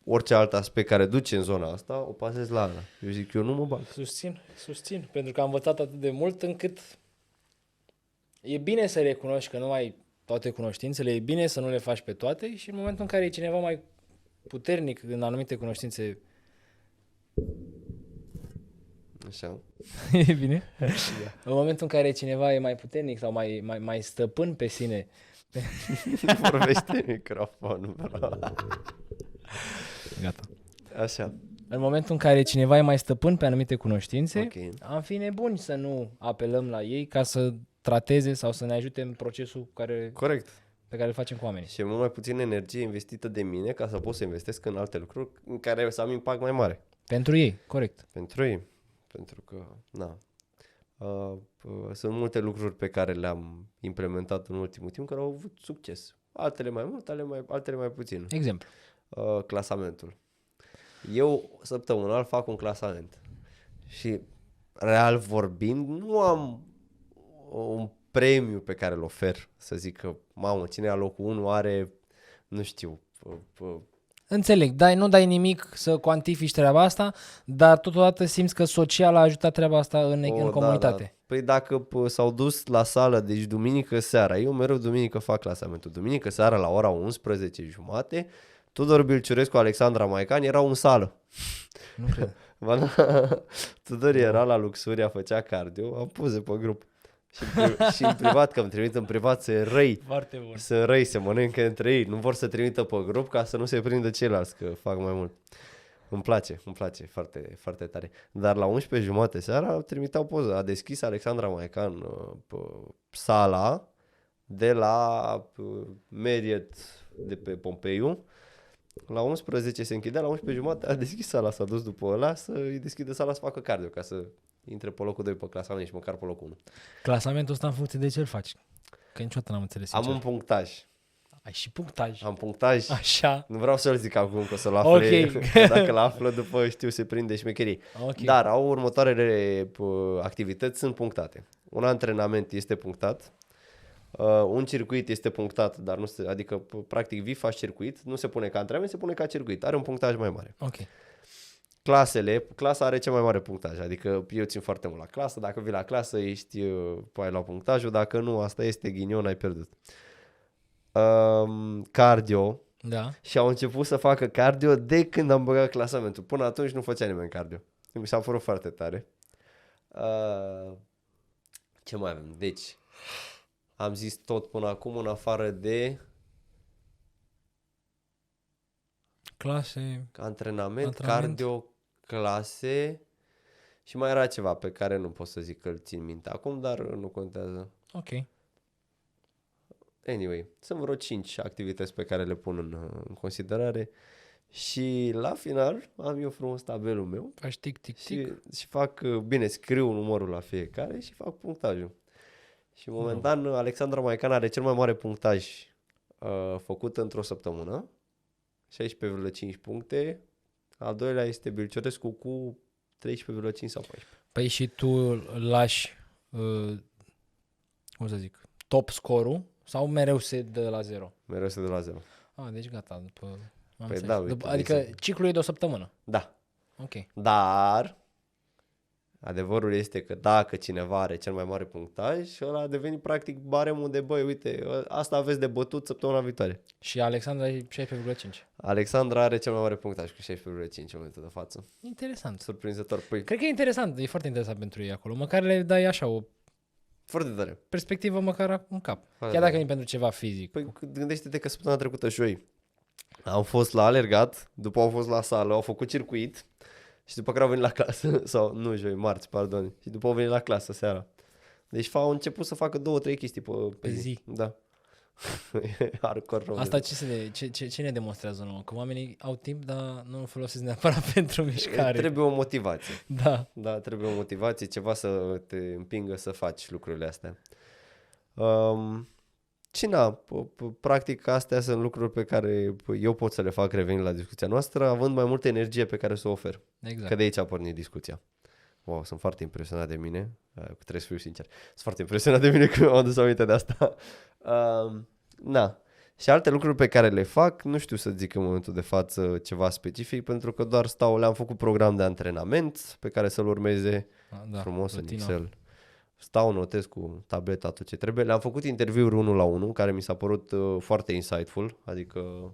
[SPEAKER 1] orice alt aspect care duce în zona asta, o pasez la Ana. Eu zic, eu nu mă bag.
[SPEAKER 2] Susțin, pentru că am învățat atât de mult încât e bine să recunoști că nu ai toate cunoștințele, e bine să nu le faci pe toate și în momentul în care e cineva mai puternic în anumite cunoștințe.
[SPEAKER 1] Așa.
[SPEAKER 2] E bine? Da. În momentul în care cineva e mai puternic sau mai stăpân pe sine.
[SPEAKER 1] Vorbește microfonul, bro.
[SPEAKER 2] Gata.
[SPEAKER 1] Așa.
[SPEAKER 2] În momentul în care cineva e mai stăpân pe anumite cunoștințe,
[SPEAKER 1] Okay.
[SPEAKER 2] am fi nebuni să nu apelăm la ei ca să trateze sau să ne ajute în procesul
[SPEAKER 1] Corect.
[SPEAKER 2] pe care îl facem cu oamenii.
[SPEAKER 1] Și e mult mai puțin energie investită de mine ca să pot să investesc în alte lucruri în care să am impact mai mare.
[SPEAKER 2] Pentru ei, corect.
[SPEAKER 1] Pentru ei. Pentru că, sunt multe lucruri pe care le-am implementat în ultimul timp care au avut succes. Altele mai mult, altele mai puțin.
[SPEAKER 2] Exemplu.
[SPEAKER 1] Clasamentul. Eu săptămânal fac un clasament și real vorbind nu am un premiu pe care îl ofer, să zic că, mamă, cine ia locul 1 are, nu știu,
[SPEAKER 2] Înțeleg, nu dai nimic să cuantifici treaba asta, dar totodată simți că social a ajutat treaba asta în comunitate.
[SPEAKER 1] Da. Păi dacă s-au dus la sală, deci duminică seara, eu mereu duminică fac clasamentul, duminică seara la ora 11:30, Tudor Bilciurescu, Alexandra Maican erau în sală.
[SPEAKER 2] Nu cred.
[SPEAKER 1] Tudor era la Luxuria, făcea cardio, am pus pe grup. Și în privat, că îmi trimit în privat, sunt răi.
[SPEAKER 2] Foarte bun.
[SPEAKER 1] Sunt răi, se mănâncă între ei. Nu vor să trimită pe grup ca să nu se prindă ceilalți, că fac mai mult. Îmi place foarte, foarte tare. Dar la 11:30 seara trimiteau poză. A deschis Alexandra Maican sala de la Marriott de pe Pompeiu. La 11 se închidea, la 11:30 a deschis sala, s-a dus după ăla să îi deschidă sala să facă cardio, ca să intre pe locul 2 pe clasament și măcar pe locul 1.
[SPEAKER 2] Clasamentul ăsta în funcție de ce îl faci? Că niciodată n-am înțeles.
[SPEAKER 1] Am un punctaj.
[SPEAKER 2] Ai și punctaj.
[SPEAKER 1] Am punctaj.
[SPEAKER 2] Așa.
[SPEAKER 1] Nu vreau să-l zic acum, că o să-l afle.
[SPEAKER 2] Ok.
[SPEAKER 1] Dacă l-află după, știu, se prinde șmecherii.
[SPEAKER 2] Okay.
[SPEAKER 1] Dar au următoarele activități, sunt punctate. Un antrenament este punctat. Un circuit este punctat, dar nu se, adică practic vii, faci circuit, nu se pune ca antrenament, se pune ca circuit. Are un punctaj mai mare.
[SPEAKER 2] Ok.
[SPEAKER 1] Clasa are cel mai mare punctaj, adică eu țin foarte mult la clasă, dacă vii la clasă ești, ai luat punctajul, dacă nu, asta este ghinion, ai pierdut. Cardio.
[SPEAKER 2] Da.
[SPEAKER 1] Și au început să facă cardio de când am băgat clasamentul. Până atunci nu făcea nimeni cardio. Mi s-a părut foarte tare. Ce mai avem? Deci, am zis tot până acum, în afară de
[SPEAKER 2] clase,
[SPEAKER 1] antrenament, cardio, clase și mai era ceva pe care nu pot să zic că îl țin minte acum, dar nu contează.
[SPEAKER 2] Ok.
[SPEAKER 1] Anyway, sunt vreo 5 activități pe care le pun în considerare și la final am eu frumos tabelul meu.
[SPEAKER 2] Faci tic.
[SPEAKER 1] Și fac, bine, scriu numărul la fiecare și fac punctajul. Și momentan Alexandra Maican are cel mai mare punctaj făcut într-o săptămână, 16,5 puncte. Al doilea este Bilciorescu cu 13,5 sau 14.
[SPEAKER 2] Păi și tu lași, cum să zic, top score-ul sau mereu se dă la 0?
[SPEAKER 1] Mereu se dă la 0.
[SPEAKER 2] Deci gata.
[SPEAKER 1] Păi da, uite,
[SPEAKER 2] adică ciclul e de o săptămână.
[SPEAKER 1] Da.
[SPEAKER 2] Ok.
[SPEAKER 1] Dar adevărul este că dacă cineva are cel mai mare punctaj, ăla a devenit practic baremul de băi, uite, asta aveți de bătut săptămâna viitoare.
[SPEAKER 2] Și Alexandra e 16,5.
[SPEAKER 1] Alexandra are cel mai mare punctaj cu 16,5 în momentul de față.
[SPEAKER 2] Interesant.
[SPEAKER 1] Surprinzător. Păi,
[SPEAKER 2] cred că e interesant, e foarte interesant pentru ei acolo. Măcar le dai așa o
[SPEAKER 1] foarte tare.
[SPEAKER 2] perspectivă măcar în cap.
[SPEAKER 1] Foarte
[SPEAKER 2] Chiar dacă
[SPEAKER 1] tare.
[SPEAKER 2] e pentru ceva fizic.
[SPEAKER 1] Păi gândește-te că săptămâna trecută joi am fost la alergat, după au fost la sală, au făcut circuit și după care au venit la clasă, sau nu joi, marți, pardon, și după au venit la clasă seara. Deci au început să facă 2-3 chestii pe zi. Da. Hardcore rău.
[SPEAKER 2] Asta ce ne demonstrează nouă? Că oamenii au timp, dar nu îl folosesc neapărat pentru mișcare.
[SPEAKER 1] Trebuie o motivație.
[SPEAKER 2] Da.
[SPEAKER 1] Da, trebuie o motivație, ceva să te împingă să faci lucrurile astea. Și practic astea sunt lucruri pe care eu pot să le fac revenind la discuția noastră, având mai multă energie pe care să o ofer.
[SPEAKER 2] Exact.
[SPEAKER 1] Că de aici a pornit discuția. Wow, sunt foarte impresionat de mine, trebuie să fiu sincer. Sunt foarte impresionat de mine că mi-am adus aminte de asta. Și alte lucruri pe care le fac, nu știu să zic în momentul de față ceva specific, pentru că doar le-am făcut program de antrenament pe care să-l urmeze frumos în Excel. Stau, notez cu tableta tot ce trebuie. Le-am făcut interviuri 1 la 1, care mi s-a părut foarte insightful, adică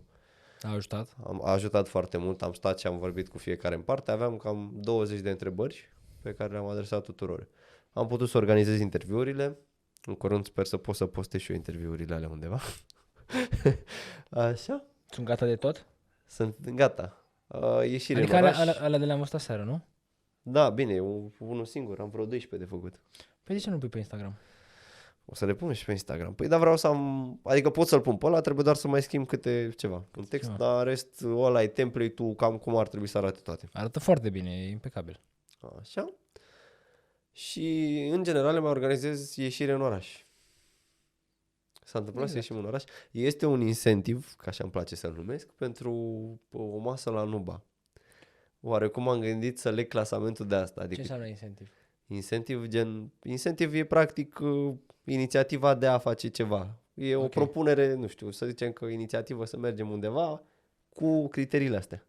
[SPEAKER 2] a ajutat.
[SPEAKER 1] A ajutat foarte mult, am stat și am vorbit cu fiecare în parte, aveam cam 20 de întrebări pe care le-am adresat tuturor. Am putut să organizez interviurile, în curând sper să pot să postez și eu interviurile alea undeva. Așa?
[SPEAKER 2] Sunt gata de tot?
[SPEAKER 1] Sunt gata. Ieșire
[SPEAKER 2] adică
[SPEAKER 1] în oraș.
[SPEAKER 2] alea de le-am văzut seară, nu?
[SPEAKER 1] Da, bine, unul singur, am vreo 12 de făcut.
[SPEAKER 2] Păi de ce nu pui pe Instagram?
[SPEAKER 1] O să le pun și pe Instagram. Păi da, vreau să am, adică pot să-l pun pe ăla, trebuie doar să mai schimb câte ceva. Un text, dar rest, ăla e template-ul, cam cum ar trebui să arate toate.
[SPEAKER 2] Arată foarte bine, e impecabil.
[SPEAKER 1] Așa. Și în general mai organizez ieșire în oraș. S-a întâmplat să ieșim în oraș. Este un incentiv, ca așa îmi place să-l numesc, pentru o masă la Nuba. Oarecum am gândit să leg clasamentul de asta. Adică
[SPEAKER 2] ce înseamnă incentiv?
[SPEAKER 1] Incentiv e practic inițiativa de a face ceva. E o propunere, nu știu, să zicem că inițiativă să mergem undeva, cu criteriile astea.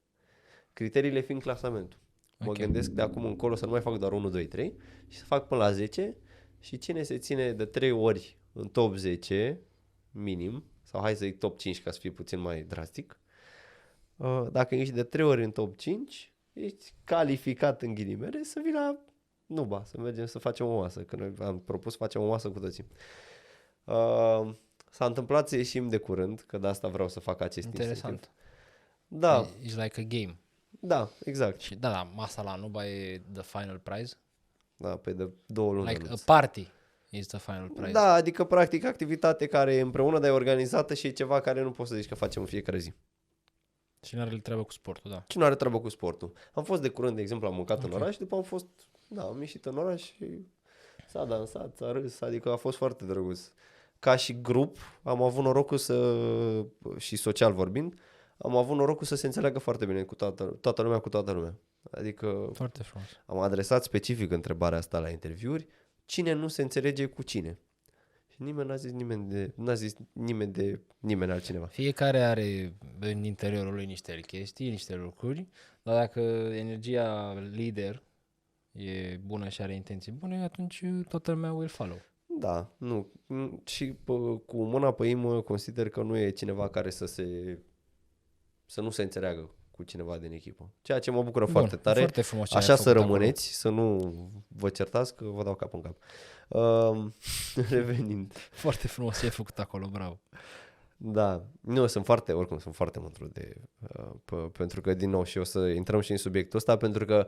[SPEAKER 1] Criteriile fiind clasamentul. Mă gândesc de acum încolo să nu mai fac doar 1, 2, 3 și să fac până la 10 și cine se ține de 3 ori în top 10 minim, sau hai să zic top 5 ca să fie puțin mai drastic, dacă ești de 3 ori în top 5, ești calificat în ghilimele să vii la Nuba, să mergem să facem o masă, că noi am propus să facem o masă cu toții. S-a întâmplat să ieșim de curând, că de asta vreau să fac acest
[SPEAKER 2] Interesant.
[SPEAKER 1] incentiv. Da.
[SPEAKER 2] It's like a game.
[SPEAKER 1] Da, exact.
[SPEAKER 2] Și da, masa la Nuba e the final prize.
[SPEAKER 1] Da, pe de 2 luni.
[SPEAKER 2] Like a party is the final prize.
[SPEAKER 1] Da, adică practic activitate care e împreună, dar e organizată și e ceva care nu poți să zici că facem în fiecare zi.
[SPEAKER 2] Și nu are treabă cu sportul, da.
[SPEAKER 1] Și nu are treabă cu sportul. Am fost de curând, de exemplu, am mâncat în oraș și după am ieșit în oraș și s-a dansat, s-a râs, adică a fost foarte drăguț. Ca și grup, am avut norocul și social vorbind, am avut norocul să se înțeleagă foarte bine cu toată lumea cu toată lumea. Adică
[SPEAKER 2] foarte frumos.
[SPEAKER 1] Am adresat specific întrebarea asta la interviuri, cine nu se înțelege cu cine. Și nimeni n-a zis nimeni de nimeni altcineva.
[SPEAKER 2] Fiecare are în interiorul lui niște chestii, niște lucruri, dar dacă energia lider e bună și are intenții bune, atunci toată lumea will follow.
[SPEAKER 1] Da, nu. Și cu mâna pe inimă consider că nu e cineva care să nu se înțeleagă cu cineva din echipă. Ceea ce mă bucură foarte tare.
[SPEAKER 2] Foarte frumos.
[SPEAKER 1] Așa să rămâneți, acolo. Să nu vă certați că vă dau cap în cap. Revenind.
[SPEAKER 2] Foarte frumos ce ai făcut acolo, bravo.
[SPEAKER 1] Da, sunt foarte mândru pentru că din nou și o să intrăm și în subiectul ăsta pentru că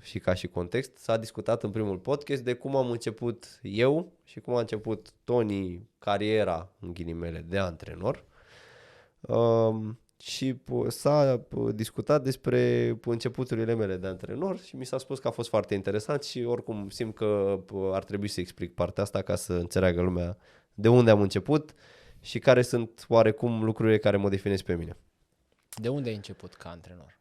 [SPEAKER 1] și ca și context s-a discutat în primul podcast de cum am început eu și cum a început Tony cariera în ghilimele de antrenor. Și s-a discutat despre începuturile mele de antrenor și mi s-a spus că a fost foarte interesant și oricum simt că ar trebui să explic partea asta ca să înțeleagă lumea de unde am început și care sunt oarecum lucrurile care mă definesc pe mine.
[SPEAKER 2] De unde ai început ca antrenor?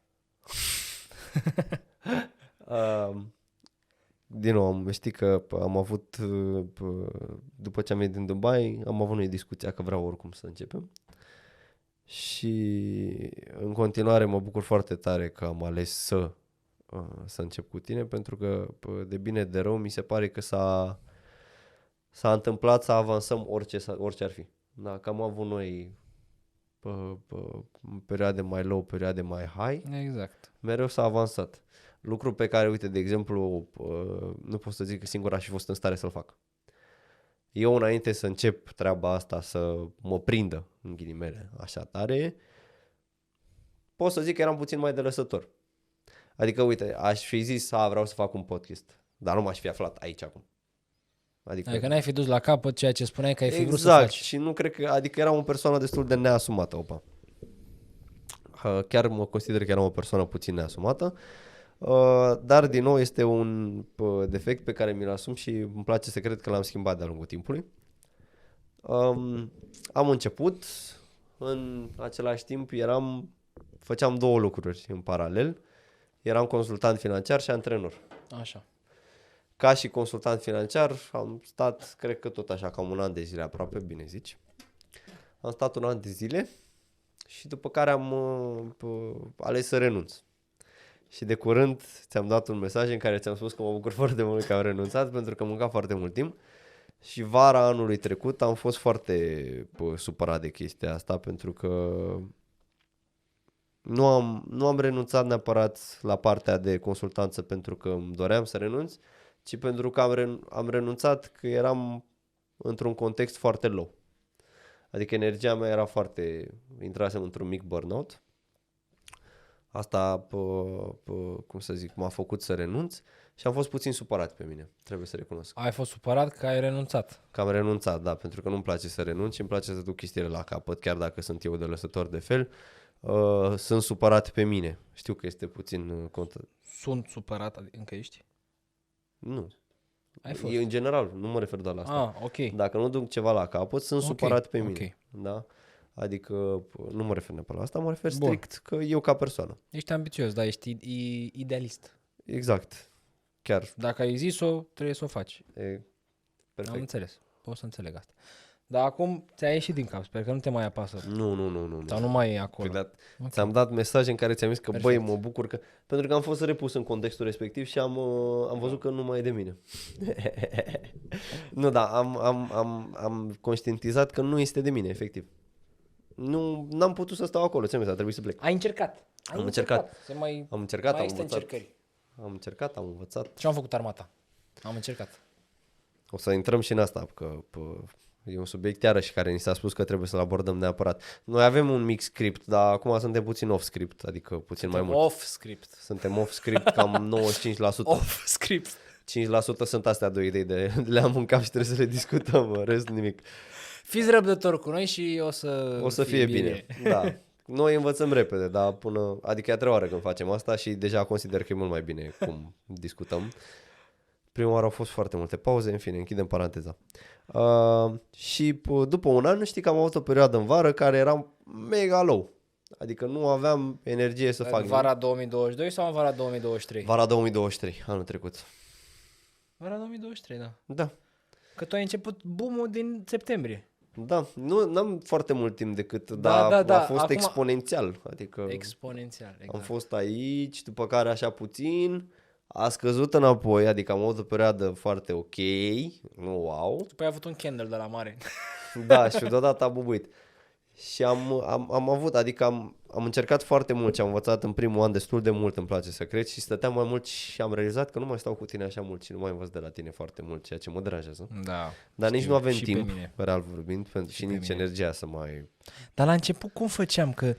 [SPEAKER 1] Din nou, știi că am avut, după ce am venit din Dubai, am avut noi discuția că vreau oricum să începem. Și în continuare mă bucur foarte tare că am ales să încep cu tine, pentru că de bine de rău mi se pare că s-a întâmplat să avansăm orice ar fi. Da, că am avut noi perioade mai low, perioade mai high.
[SPEAKER 2] Exact.
[SPEAKER 1] Mereu s-a avansat. Lucru pe care, uite, de exemplu, nu pot să zic că singur aș fi fost în stare să-l fac. Eu înainte să încep treaba asta, să mă prindă, în ghilimele, așa tare, pot să zic că eram puțin mai de lăsător. Adică, uite, aș fi zis, vreau să fac un podcast, dar nu m-aș fi aflat aici acum.
[SPEAKER 2] Adică n-ai fi dus la capăt ceea ce spuneai că ai fi vrut să
[SPEAKER 1] faci.
[SPEAKER 2] faci.
[SPEAKER 1] Și nu cred că, adică eram o persoană destul de neasumată, opa. Chiar mă consider că eram o persoană puțin neasumată. Dar din nou este un defect pe care mi-l asum și îmi place să cred că l-am schimbat de-a lungul timpului. Am început, în același timp făceam două lucruri în paralel. Eram consultant financiar și antrenor.
[SPEAKER 2] Așa.
[SPEAKER 1] Ca și consultant financiar am stat, cred că tot așa, cam un an de zile aproape, bine zici. Am stat un an de zile și după care am ales să renunț. Și de curând ți-am dat un mesaj în care ți-am spus că mă bucur foarte mult că am renunțat pentru că mânca foarte mult timp. Și vara anului trecut am fost foarte supărat de chestia asta pentru că nu am renunțat neapărat la partea de consultanță pentru că îmi doream să renunț, ci pentru că am renunțat că eram într-un context foarte low. Adică energia mea intrasem într-un mic burnout. Asta, cum să zic, m-a făcut să renunț și am fost puțin supărat pe mine, trebuie să recunosc.
[SPEAKER 2] Ai fost supărat că ai renunțat?
[SPEAKER 1] Că am renunțat, da, pentru că nu-mi place să renunț și îmi place să duc chestiile la capăt, chiar dacă sunt eu de lăsător de fel. Sunt supărat pe mine. Știu că este puțin...
[SPEAKER 2] Sunt supărat, încă ești?
[SPEAKER 1] Nu.
[SPEAKER 2] Ai fost?
[SPEAKER 1] Eu, în general, nu mă refer doar la asta.
[SPEAKER 2] Ok.
[SPEAKER 1] Dacă nu duc ceva la capăt, sunt supărat pe mine.
[SPEAKER 2] Okay.
[SPEAKER 1] Da? Adică nu mă refer neapărat la asta, mă refer strict că eu ca persoană.
[SPEAKER 2] Ești ambițios, da, ești idealist.
[SPEAKER 1] Exact. Chiar.
[SPEAKER 2] Dacă ai zis-o, trebuie să o faci.
[SPEAKER 1] Perfect.
[SPEAKER 2] Am înțeles. Pot să înțeleg asta. Dar acum ți-a ieșit din cap, sper că nu te mai apasă.
[SPEAKER 1] Nu.
[SPEAKER 2] Sau nu mai e acolo.
[SPEAKER 1] Păi,
[SPEAKER 2] Ok.
[SPEAKER 1] ți-am dat mesaje în care ți-am zis că,
[SPEAKER 2] Perfect.
[SPEAKER 1] băi, mă bucur că... Pentru că am fost repus în contextul respectiv și am văzut că nu mai e de mine. Nu, da, am conștientizat că nu este de mine, efectiv. N-am putut să stau acolo, ți-am zis, a trebuit să plec.
[SPEAKER 2] Ai încercat.
[SPEAKER 1] Am încercat.
[SPEAKER 2] Se mai,
[SPEAKER 1] Am încercat,
[SPEAKER 2] mai
[SPEAKER 1] am
[SPEAKER 2] există
[SPEAKER 1] învățat.
[SPEAKER 2] încercări.
[SPEAKER 1] Am încercat, am învățat.
[SPEAKER 2] Ce am făcut armata? Am încercat.
[SPEAKER 1] O să intrăm și în asta, că e un subiect iarăși care ni s-a spus că trebuie să-l abordăm neapărat. Noi avem un mic script, dar acum suntem puțin off-script, adică puțin mai mult.
[SPEAKER 2] Off script.
[SPEAKER 1] Suntem off-script cam 95%.
[SPEAKER 2] Off script.
[SPEAKER 1] 5% sunt astea două idei le-am în cap și trebuie să le discutăm, în rest nimic.
[SPEAKER 2] Fiți răbdători cu noi și
[SPEAKER 1] O să fie bine. Da. Noi învățăm repede, dar adică e a treia oară când facem asta și deja consider că e mult mai bine cum discutăm. Prima oară au fost foarte multe pauze, în fine, închidem paranteza. Și după un an, știi că am avut o perioadă în vară care era mega low. Adică nu aveam energie să fac
[SPEAKER 2] Vara 2022 sau în vara 2023?
[SPEAKER 1] Vara 2023, anul trecut.
[SPEAKER 2] Vara 2023, da.
[SPEAKER 1] Da.
[SPEAKER 2] Că tu ai început boom-ul din septembrie.
[SPEAKER 1] Da, n-am foarte mult timp decât,
[SPEAKER 2] Da,
[SPEAKER 1] dar
[SPEAKER 2] da.
[SPEAKER 1] a fost
[SPEAKER 2] Acum-
[SPEAKER 1] exponențial. Adică
[SPEAKER 2] Exponențial, exact.
[SPEAKER 1] am fost aici, după care așa puțin, a scăzut înapoi, adică am avut o perioadă foarte ok, nu wow,
[SPEAKER 2] După ai avut un candle de la mare.
[SPEAKER 1] da, și deodată a bubuit. Și am avut, adică am încercat foarte mult și am învățat în primul an destul de mult, îmi place să cred, și stăteam mai mult și am realizat că nu mai stau cu tine așa mult și nu mai învăț de la tine foarte mult, ceea ce mă deranjează.
[SPEAKER 2] Da.
[SPEAKER 1] Dar nici nu avem
[SPEAKER 2] și pe
[SPEAKER 1] timp,
[SPEAKER 2] mine.
[SPEAKER 1] real vorbind, și
[SPEAKER 2] pe
[SPEAKER 1] nici
[SPEAKER 2] mine.
[SPEAKER 1] energia să mai...
[SPEAKER 2] Dar la început cum făceam? Că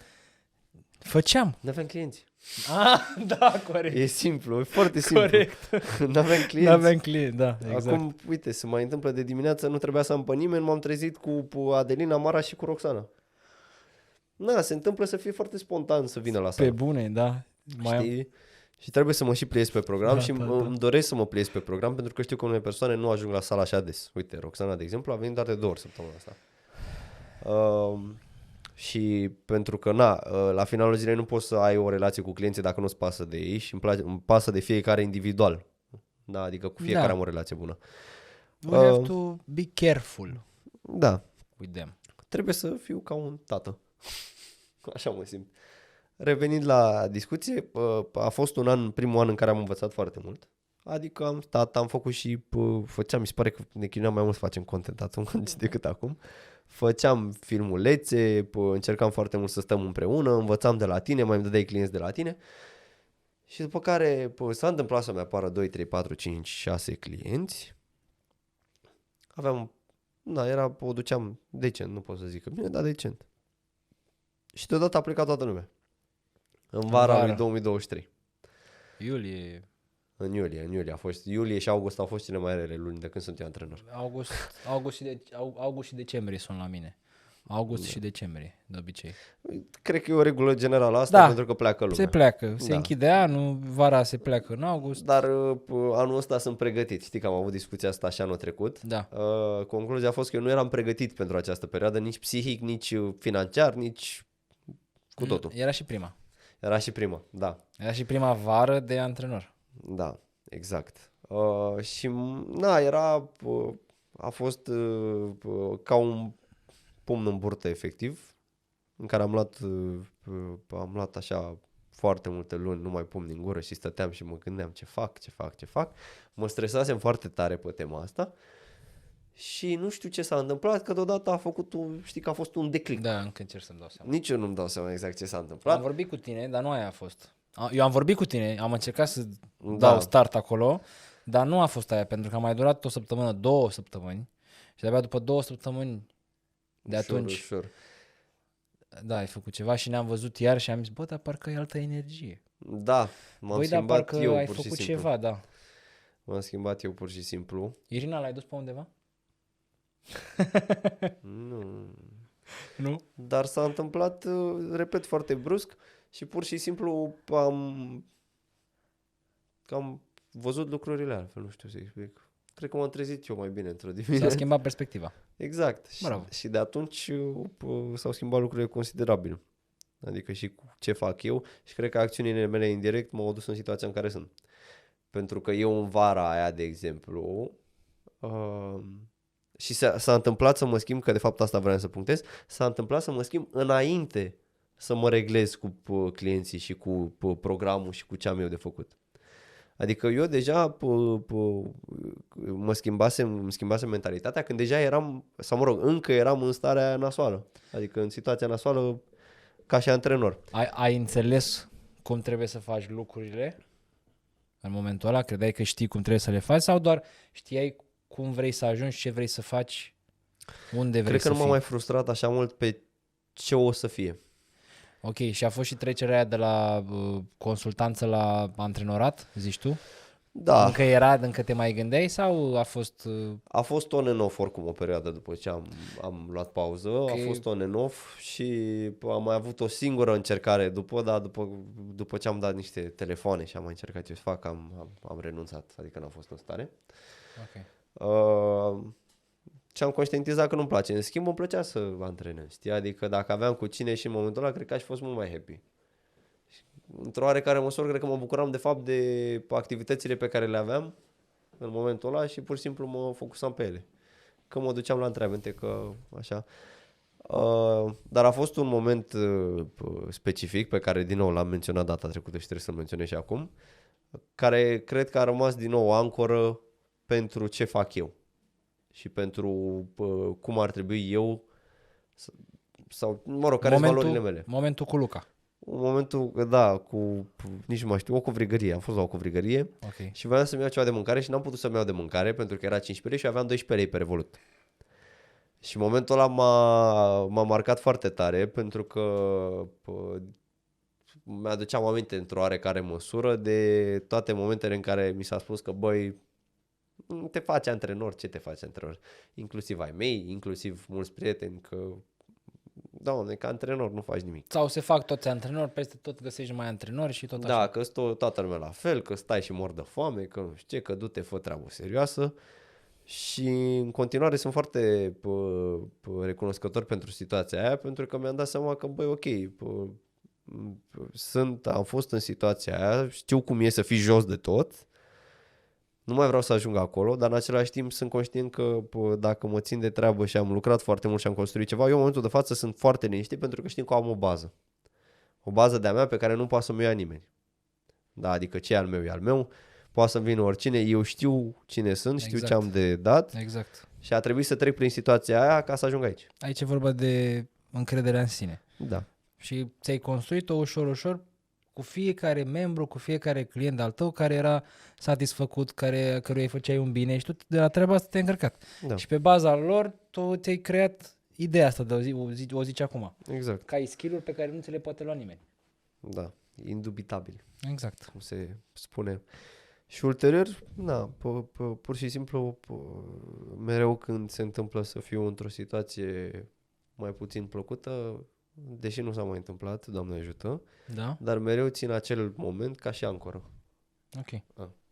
[SPEAKER 2] făceam.
[SPEAKER 1] Nu aveam clienți.
[SPEAKER 2] Ah, da, corect.
[SPEAKER 1] E simplu, e foarte simplu.
[SPEAKER 2] Corect.
[SPEAKER 1] Nu aveam clienți.
[SPEAKER 2] N-aveam client, da, exact.
[SPEAKER 1] Acum, uite, se mai întâmplă de dimineață, nu trebuia să am pe nimeni, m-am trezit cu Adelina, Mara și cu Roxana. Na, se întâmplă să fie foarte spontan să vină la
[SPEAKER 2] Pe
[SPEAKER 1] sală.
[SPEAKER 2] bune, da.
[SPEAKER 1] Știi? Și trebuie să mă și pliez pe program
[SPEAKER 2] Da,
[SPEAKER 1] și
[SPEAKER 2] da,
[SPEAKER 1] îmi doresc să mă pliez pe program pentru că știu că unele persoane nu ajung la sală așa des. Uite, Roxana, de exemplu, a venit doar de 2 ori săptămâna asta. Și pentru că, la finalul zilei nu poți să ai o relație cu clienții dacă nu-ți pasă de ei și îmi pasă de fiecare individual. Da, adică cu fiecare am o relație bună.
[SPEAKER 2] We have to be careful
[SPEAKER 1] Da,
[SPEAKER 2] with them.
[SPEAKER 1] trebuie să fiu ca un tată. Așa mă simt. Revenind la discuție, a fost primul an în care am învățat foarte mult. Adică am stat, am făcut și făceam, mi se pare că ne chinuiam mai mult să facem content atunci decât acum. Făceam filmulețe, încercam foarte mult să stăm împreună, învățam de la tine, mai îmi dădeai clienți de la tine. Și după care s-a întâmplat să-mi apară 2, 3, 4, 5, 6 clienți. O duceam decent, nu pot să zic că bine, dar decent. Și deodată a plecat toată lumea. În vara lui 2023.
[SPEAKER 2] Iulie,
[SPEAKER 1] În iulie a fost. Iulie și august au fost cele mai rele luni de când sunt eu antrenor.
[SPEAKER 2] august și decembrie sunt la mine. August și decembrie, de obicei.
[SPEAKER 1] Cred că e o regulă generală asta,
[SPEAKER 2] Da.
[SPEAKER 1] pentru că pleacă lumea.
[SPEAKER 2] Se pleacă, se
[SPEAKER 1] Da.
[SPEAKER 2] închide anul, vara se pleacă în august.
[SPEAKER 1] Dar anul ăsta sunt pregătit. Știi că am avut discuția asta și anul trecut.
[SPEAKER 2] Da.
[SPEAKER 1] Concluzia a fost că eu nu eram pregătit pentru această perioadă, nici psihic, nici financiar, nici cu totul.
[SPEAKER 2] Era și prima.
[SPEAKER 1] Era și prima, da.
[SPEAKER 2] Era și prima vară de antrenor.
[SPEAKER 1] Da, exact. Și a fost ca un pumn în burtă efectiv, în care am luat așa foarte multe luni, numai pumn din gură și stăteam și mă gândeam ce fac. Mă stresasem foarte tare pe tema asta și nu știu ce s-a întâmplat, că deodată știi că a fost un declic.
[SPEAKER 2] Da, încă încerc să-mi dau seama.
[SPEAKER 1] Nici eu nu-mi dau seama exact ce s-a
[SPEAKER 2] Am
[SPEAKER 1] întâmplat.
[SPEAKER 2] vorbit cu tine, dar nu aia a fost. Eu am vorbit cu tine, am încercat să
[SPEAKER 1] Da.
[SPEAKER 2] dau start acolo, dar nu a fost aia, pentru că a mai durat o săptămână, 2 săptămâni și de-abia după 2 săptămâni de atunci,
[SPEAKER 1] Ușor.
[SPEAKER 2] da, ai făcut ceva și ne-am văzut iar și am zis, bă, dar parcă e altă energie.
[SPEAKER 1] Da, m-am
[SPEAKER 2] Băi, dar
[SPEAKER 1] schimbat
[SPEAKER 2] parcă
[SPEAKER 1] eu
[SPEAKER 2] ai
[SPEAKER 1] pur și
[SPEAKER 2] făcut
[SPEAKER 1] simplu.
[SPEAKER 2] ceva, da.
[SPEAKER 1] M-am schimbat eu pur și simplu.
[SPEAKER 2] Irina, l-ai dus pe undeva?
[SPEAKER 1] Nu.
[SPEAKER 2] Nu.
[SPEAKER 1] Dar s-a întâmplat, repet, foarte brusc și pur și simplu am văzut lucrurile altfel, nu știu să explic. Cred că m-am trezit eu mai bine într-o
[SPEAKER 2] S-a
[SPEAKER 1] dimineață.
[SPEAKER 2] schimbat perspectiva.
[SPEAKER 1] Exact.
[SPEAKER 2] Bravo.
[SPEAKER 1] Și de atunci s-au schimbat lucrurile considerabil. Adică și cu ce fac eu și cred că acțiunile mele indirect m-au dus în situația în care sunt. Pentru că eu în vara aia, de exemplu, Și s-a întâmplat să mă schimb, că de fapt asta vreau să punctez, s-a întâmplat să mă schimb înainte să mă reglez cu clienții și cu programul și cu ce am eu de făcut. Adică eu deja îmi schimbasem mentalitatea când deja eram, sau mă rog, încă eram în starea nasoală. Adică în situația nasoală ca și antrenor.
[SPEAKER 2] Ai înțeles cum trebuie să faci lucrurile în momentul ăla? Credeai că știi cum trebuie să le faci sau doar știai cum vrei să ajungi, ce vrei să faci, unde vrei
[SPEAKER 1] Cred
[SPEAKER 2] să
[SPEAKER 1] că nu
[SPEAKER 2] fii?
[SPEAKER 1] m-am mai frustrat așa mult pe ce o să fie.
[SPEAKER 2] Ok, și a fost și trecerea aia de la consultanță la antrenorat, zici tu?
[SPEAKER 1] Da,
[SPEAKER 2] Încă te mai gândeai sau a fost...
[SPEAKER 1] a fost on and off oricum o perioadă după ce am luat pauză, a fost on and off și am mai avut o singură încercare după ce am dat niște telefoane și am mai încercat ce să fac, am renunțat, adică n-am fost în stare.
[SPEAKER 2] Ok.
[SPEAKER 1] Și am conștientizat că nu-mi place. În schimb, îmi plăcea să antrenez, știi? Adică dacă aveam cu cine și în momentul ăla, cred că aș fi fost mult mai happy. Într-o oarecare măsură, cred că mă bucuram de fapt de activitățile pe care le aveam în momentul ăla și pur și simplu mă focusam pe ele. Că mă duceam la antrenamente, că așa. Dar a fost un moment specific pe care din nou l-am menționat data trecută și trebuie să-l menționez și acum, care cred că a rămas din nou ancoră pentru ce fac eu și pentru cum ar trebui eu sau, mă rog, care sunt valorile mele.
[SPEAKER 2] Momentul cu Luca.
[SPEAKER 1] Momentul, da, nici nu mai știu, o covrigărie, am fost la o covrigărie și voiam să-mi iau ceva de mâncare și n-am putut să-mi iau de mâncare pentru că era 15 lei și aveam 12 lei pe Revolut. Și momentul ăla m-a marcat foarte tare pentru că mi-aduceam aminte într-o oarecare măsură de toate momentele în care mi s-a spus că, băi, te faci antrenor, ce te faci antrenor? Inclusiv ai mei, inclusiv mulți prieteni, că, Doamne, ca antrenor nu faci nimic.
[SPEAKER 2] Sau se fac toți antrenori, peste tot găsești mai antrenori și tot așa.
[SPEAKER 1] Da, că toată lumea la fel, că stai și mor de foame, că nu știu ce, că du-te, fă treabă serioasă. Și în continuare sunt foarte recunoscător pentru situația aia, pentru că mi-am dat seama că, băi, ok, am fost în situația aia, știu cum e să fii jos de tot, nu mai vreau să ajung acolo, dar în același timp sunt conștient că dacă mă țin de treabă și am lucrat foarte mult și am construit ceva, eu în momentul de față sunt foarte liniștit pentru că știu că am o bază. O bază de-a mea pe care nu poate să-mi ia nimeni. Da, adică ce e al meu e al meu, poate să-mi vină oricine, eu știu cine sunt, știu ce am de dat.
[SPEAKER 2] Exact.
[SPEAKER 1] Și a trebuit să trec prin situația aia ca să ajung aici.
[SPEAKER 2] Aici e vorba de încrederea în sine.
[SPEAKER 1] Da.
[SPEAKER 2] Și ți-ai construit-o ușor, ușor, cu fiecare membru, cu fiecare client al tău care era satisfăcut, căruia îi făceai un bine și tu de la treaba asta te-ai încărcat.
[SPEAKER 1] Da.
[SPEAKER 2] Și pe baza lor tu ți-ai creat ideea asta, o zici acum.
[SPEAKER 1] Exact.
[SPEAKER 2] Că ai skill-uri pe care nu ți le poate lua nimeni.
[SPEAKER 1] Da, indubitabil.
[SPEAKER 2] Exact.
[SPEAKER 1] Cum se spune. Și ulterior, pur și simplu, mereu când se întâmplă să fiu într-o situație mai puțin plăcută, deși nu s-a mai întâmplat, Doamne ajută,
[SPEAKER 2] Da?
[SPEAKER 1] dar mereu țin acel moment ca și ancoră.
[SPEAKER 2] Ok.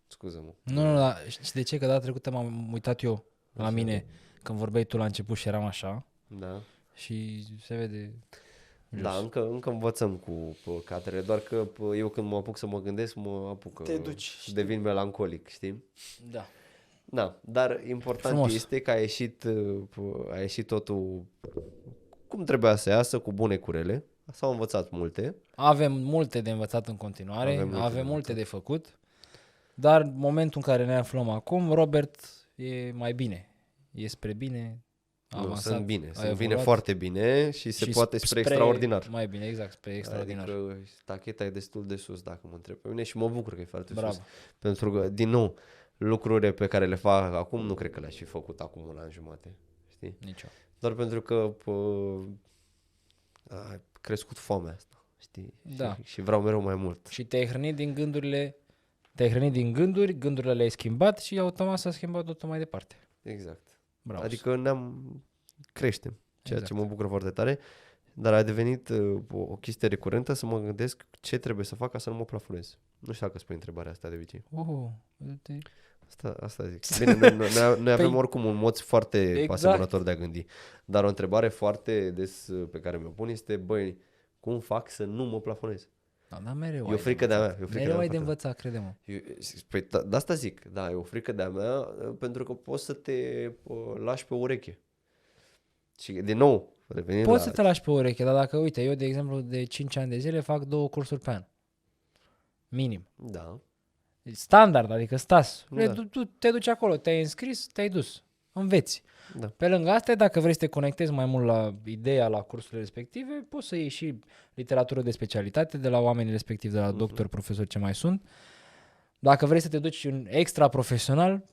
[SPEAKER 1] Scuză-mă.
[SPEAKER 2] Nu, dar știi de ce? Că data trecută m-am uitat eu la mine când vorbeai tu la început și eram așa
[SPEAKER 1] Da.
[SPEAKER 2] și se vede jos.
[SPEAKER 1] Da, încă învățăm cu catele, doar că eu când mă apuc să mă gândesc, mă apuc
[SPEAKER 2] Te duci,
[SPEAKER 1] și devin melancolic, știi?
[SPEAKER 2] Da.
[SPEAKER 1] Da, dar important
[SPEAKER 2] Frumos.
[SPEAKER 1] este că a ieșit totul cum trebuia să iasă, cu bune curele. S-au învățat multe.
[SPEAKER 2] Avem multe de învățat în continuare, avem multe de făcut, dar în momentul în care ne aflăm acum, Robert e mai bine, e spre bine.
[SPEAKER 1] Sunt bine foarte bine și se poate spre extraordinar.
[SPEAKER 2] Mai bine, exact, spre extraordinar.
[SPEAKER 1] Adică tacheta e destul de sus, dacă mă întreb pe mine, și mă bucur că e foarte
[SPEAKER 2] Bravo.
[SPEAKER 1] sus. Pentru că, din nou, lucrurile pe care le fac acum, nu cred că le-aș fi făcut acum un an jumate. Știi?
[SPEAKER 2] Nicio.
[SPEAKER 1] Doar pentru că a crescut foamea asta, știi?
[SPEAKER 2] Da.
[SPEAKER 1] Și vreau mereu mai mult.
[SPEAKER 2] Și te-ai hrănit din gândurile, gândurile le-ai schimbat și automat s-a schimbat totul mai departe.
[SPEAKER 1] Exact.
[SPEAKER 2] Bravo.
[SPEAKER 1] Adică creștem, ceea
[SPEAKER 2] Exact.
[SPEAKER 1] ce mă bucură foarte tare, dar a devenit o chestie recurentă să mă gândesc ce trebuie să fac ca să nu mă plafonez. Nu știu dacă spui întrebarea asta de obicei. Asta zic. Bine, noi avem oricum un mod foarte asemănător de a gândi, dar o întrebare foarte des pe care mi-o pun este, băi, cum fac să nu mă plafonez?
[SPEAKER 2] Da, mereu
[SPEAKER 1] E o frică de-a mea.
[SPEAKER 2] Mereu ai de învățat, crede-mă.
[SPEAKER 1] Păi, de asta zic, da, e o frică de-a mea, pentru că poți să te lași pe ureche. Și din nou, revenind
[SPEAKER 2] Poți să te lași pe ureche, dar dacă, uite, eu, de exemplu, de 5 ani de zile fac 2 cursuri pe an. Minim.
[SPEAKER 1] Da.
[SPEAKER 2] Standard, adică stas.
[SPEAKER 1] Da.
[SPEAKER 2] Tu te duci acolo, te-ai înscris, te-ai dus. Înveți.
[SPEAKER 1] Da.
[SPEAKER 2] Pe lângă asta, dacă vrei să te conectezi mai mult la ideea, la cursurile respective, poți să iei și literatură de specialitate de la oamenii respectivi, de la doctori, profesori, ce mai sunt. Dacă vrei să te duci un extra profesional,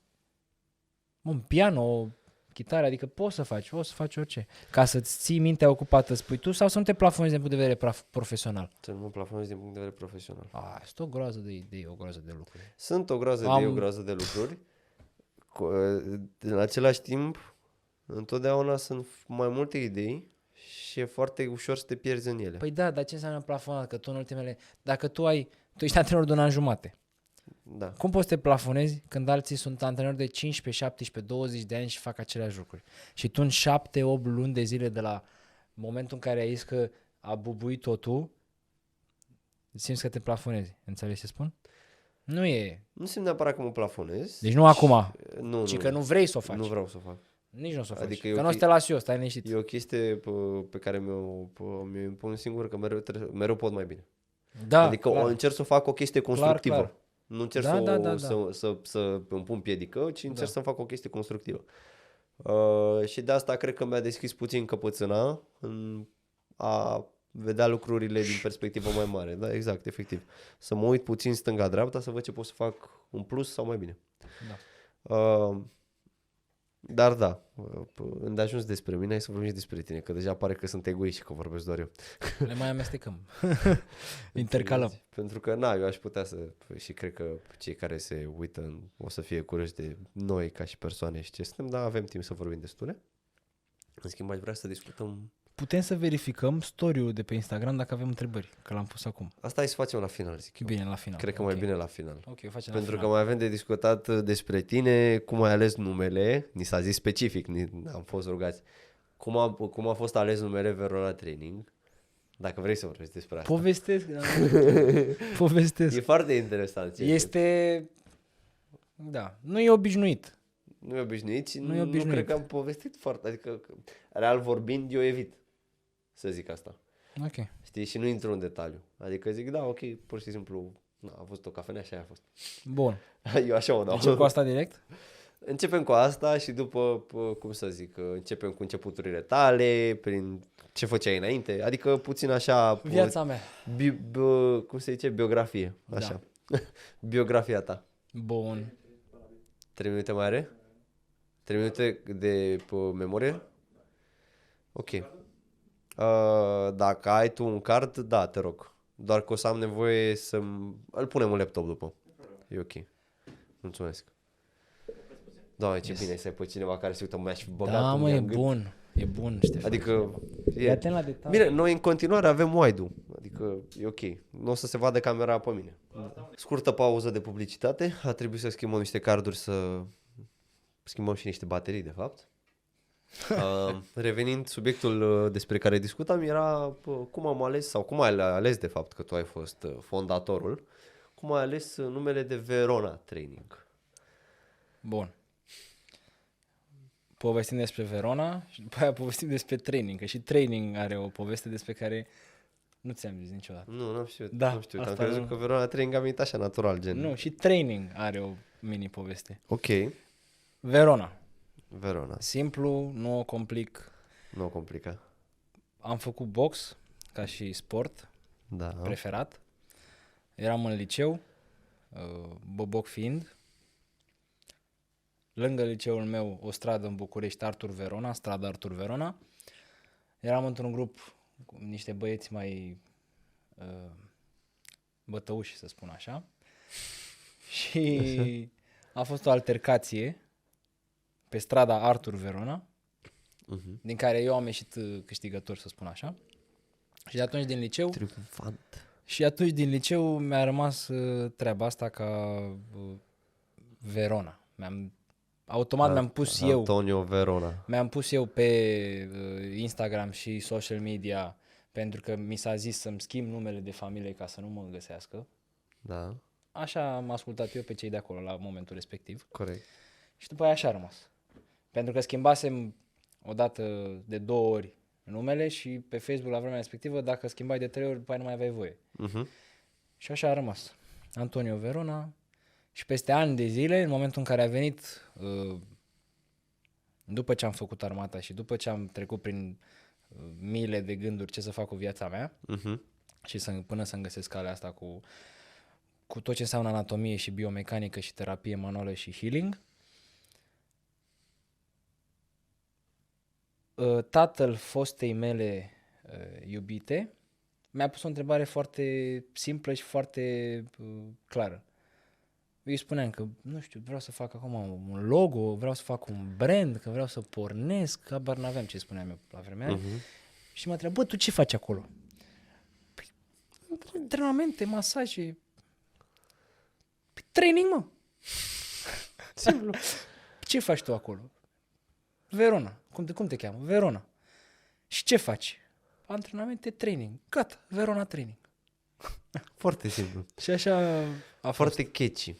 [SPEAKER 2] un piano, chitară, adică poți să faci orice. Ca să-ți ții mintea ocupată, spui tu, sau să nu te plafonezi din punct de vedere profesional.
[SPEAKER 1] Să nu mă plafonezi din punct de vedere profesional.
[SPEAKER 2] Sunt o groază de idei, o groază de lucruri.
[SPEAKER 1] Sunt o groază de idei, o groază de lucruri. În același timp, întotdeauna sunt mai multe idei și e foarte ușor să te pierzi în ele.
[SPEAKER 2] Păi da, dar ce înseamnă plafonat? Că tu în ultimele... Dacă tu ești antrenor de un an jumate,
[SPEAKER 1] Da.
[SPEAKER 2] cum poți să te plafonezi când alții sunt antrenori de 15, 17, 20 de ani și fac aceleași lucruri? Și tu în 7-8 luni de zile de la momentul în care ai zis că a bubuit totul, simți că te plafonezi. Înțelegi ce spun? Nu e.
[SPEAKER 1] Nu simt neapărat că mă plafonez.
[SPEAKER 2] Deci nu acum,
[SPEAKER 1] Nu,
[SPEAKER 2] ci că nu vrei să o faci.
[SPEAKER 1] Nu vreau să o fac.
[SPEAKER 2] Nici nu o să o faci.
[SPEAKER 1] Adică
[SPEAKER 2] Că nu o să te las eu, stai liniștit.
[SPEAKER 1] E o chestie pe care mi-o impun singur, că mereu pot mai bine.
[SPEAKER 2] Da,
[SPEAKER 1] Adică
[SPEAKER 2] clar.
[SPEAKER 1] încerc să o fac o chestie constructivă.
[SPEAKER 2] Clar.
[SPEAKER 1] Nu încerc să îmi pun piedică, ci încerc să fac o chestie constructivă. Și de asta cred că mi-a deschis puțin căpățâna în a vedea lucrurile din perspectivă mai mare. Da, exact, efectiv. Să mă uit puțin stânga-dreapta, să văd ce pot să fac un plus sau mai bine.
[SPEAKER 2] Da.
[SPEAKER 1] Dar da, îndeajuns despre mine, hai să vorbim și despre tine, că deja pare că sunt egoist și că vorbesc doar eu.
[SPEAKER 2] Le mai amestecăm. Intercalăm.
[SPEAKER 1] Pentru că, eu aș putea și cred că cei care se uită o să fie curioși de noi ca și persoane și ce suntem, dar avem timp să vorbim destule. În schimb, aș vrea să discutăm...
[SPEAKER 2] Putem să verificăm story-ul de pe Instagram dacă avem întrebări, că l-am pus acum.
[SPEAKER 1] Asta hai să facem la final, zic eu.
[SPEAKER 2] Bine, la final.
[SPEAKER 1] Cred că mai bine la final.
[SPEAKER 2] Ok, facem
[SPEAKER 1] Pentru
[SPEAKER 2] la
[SPEAKER 1] că
[SPEAKER 2] final.
[SPEAKER 1] mai avem de discutat despre tine, cum ai ales numele, ni s-a zis specific, am fost rugați. Cum a fost ales numele Verona Training? Dacă vrei să vorbești despre asta.
[SPEAKER 2] Povestesc.
[SPEAKER 1] E foarte interesant.
[SPEAKER 2] Este... Da, nu e obișnuit.
[SPEAKER 1] Nu e obișnuit.
[SPEAKER 2] Nu
[SPEAKER 1] cred că am povestit foarte... Adică, real vorbind, eu evit să zic asta.
[SPEAKER 2] Ok.
[SPEAKER 1] Știi? Și nu intru în detaliu. Adică zic, da, ok, pur și simplu, a fost o cafenea și aia a fost.
[SPEAKER 2] Bun.
[SPEAKER 1] Eu așa o dau.
[SPEAKER 2] Încep cu asta direct?
[SPEAKER 1] Începem cu asta și după, cum să zic, începem cu începuturile tale, prin ce făceai înainte, adică puțin așa...
[SPEAKER 2] Viața mea.
[SPEAKER 1] Cum se zice? Biografie, așa.
[SPEAKER 2] Da.
[SPEAKER 1] Biografia ta.
[SPEAKER 2] Bun.
[SPEAKER 1] 3 minute mai are? 3 minute de memorie? Ok. Dacă ai tu un card, da, te rog. Doar că o să am nevoie îl punem în laptop după. E ok. Mulțumesc. Doamne, ce bine să ai pe cineva care se uită, mi-aș fi băgat.
[SPEAKER 2] Da, mă, e bun. E bun, Ștefan.
[SPEAKER 1] Adică...
[SPEAKER 2] E atent la detalii.
[SPEAKER 1] Bine, noi în continuare avem wide-ul. Adică e ok. Nu o să se vadă camera pe mine. Scurtă pauză de publicitate. A trebuit să schimbăm niște carduri, să schimbăm și niște baterii, de fapt. Revenind, subiectul despre care discutam era cum am ales, sau cum ai ales de fapt, că tu ai fost fondatorul, cum ai ales numele de Verona Training.
[SPEAKER 2] Bun. Povestim despre Verona și după aia povestim despre training, că și training are o poveste despre care nu ți-am zis niciodată.
[SPEAKER 1] Nu, n-am știut.
[SPEAKER 2] Da,
[SPEAKER 1] n-am știut. Am
[SPEAKER 2] asta
[SPEAKER 1] crezut că Verona Training a venit așa natural, gen.
[SPEAKER 2] Nu, și training are o mini-poveste.
[SPEAKER 1] Ok.
[SPEAKER 2] Verona.
[SPEAKER 1] Verona.
[SPEAKER 2] Simplu, nu o complic.
[SPEAKER 1] Nu o complica.
[SPEAKER 2] Am făcut box ca și sport
[SPEAKER 1] Da.
[SPEAKER 2] preferat. Eram în liceu, boboc fiind. Lângă liceul meu, o stradă în București, Artur Verona, strada Artur Verona. Eram într-un grup cu niște băieți mai bătăuși, să spun așa. Și a fost o altercație pe strada Artur Verona, din care eu am ieșit câștigător, să spun așa. Și de atunci din liceu...
[SPEAKER 1] Triumfant.
[SPEAKER 2] Și atunci din liceu mi-a rămas treaba asta ca Verona. Automat mi-am pus
[SPEAKER 1] Antonio Verona.
[SPEAKER 2] Mi-am pus eu pe Instagram și social media pentru că mi s-a zis să-mi schimb numele de familie ca să nu mă găsească.
[SPEAKER 1] Da,
[SPEAKER 2] Așa am ascultat eu pe cei de acolo la momentul respectiv.
[SPEAKER 1] corect.
[SPEAKER 2] Și după aia așa a rămas. Pentru că schimbasem odată de 2 ori numele și pe Facebook la vremea respectivă, dacă schimbai de 3 ori, după aia nu mai aveai voie.
[SPEAKER 1] Mhm.
[SPEAKER 2] Și așa a rămas. Antonio Verona. Și peste ani de zile, în momentul în care a venit, după ce am făcut armata și după ce am trecut prin miile de gânduri ce să fac cu viața mea,
[SPEAKER 1] Mhm.
[SPEAKER 2] și până să-mi găsesc calea asta cu tot ce înseamnă anatomie și biomecanică și terapie manuală și healing, tatăl fostei mele iubite mi-a pus o întrebare foarte simplă și foarte clară. Eu îi spuneam că, nu știu, vreau să fac acum un logo, vreau să fac un brand, că vreau să pornesc, habar n-aveam ce spuneam eu la vremea aia. Și mă întreba, bă, tu ce faci acolo? Păi, antrenamente, masaje, păi, training, mă. Simplu. Ce faci tu acolo? Verona. Cum te cheamă? Verona. Și ce faci? Antrenamente, training. Gata, Verona Training.
[SPEAKER 1] Foarte simplu.
[SPEAKER 2] Și așa a fost.
[SPEAKER 1] Foarte catchy.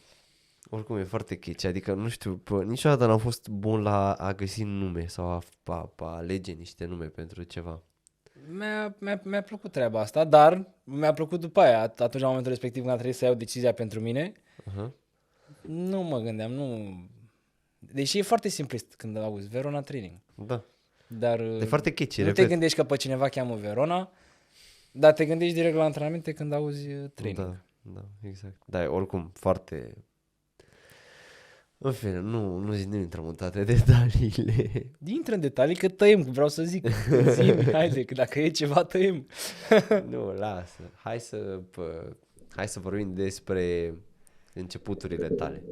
[SPEAKER 1] Oricum e foarte catchy. Adică, nu știu, niciodată n-am fost bun la a găsi nume sau a alege niște nume pentru ceva.
[SPEAKER 2] Mi-a plăcut treaba asta, dar mi-a plăcut după aia. Atunci, la momentul respectiv, când a trebuit să iau decizia pentru mine, nu mă gândeam, nu... Deși e foarte simplist când auzi Verona Training.
[SPEAKER 1] Da.
[SPEAKER 2] Dar
[SPEAKER 1] E foarte catchy,
[SPEAKER 2] nu
[SPEAKER 1] repet.
[SPEAKER 2] te gândești că pe cineva cheamă Verona, dar te gândești direct la antrenamente când auzi training.
[SPEAKER 1] Da, exact. Da, oricum, foarte... În fine, nu intrăm în toate detaliile.
[SPEAKER 2] Intră în detalii că tăiem, vreau să zic. Zi-mi, haide, că dacă e ceva, tăiem.
[SPEAKER 1] Nu, lasă. Hai să vorbim despre începuturile tale.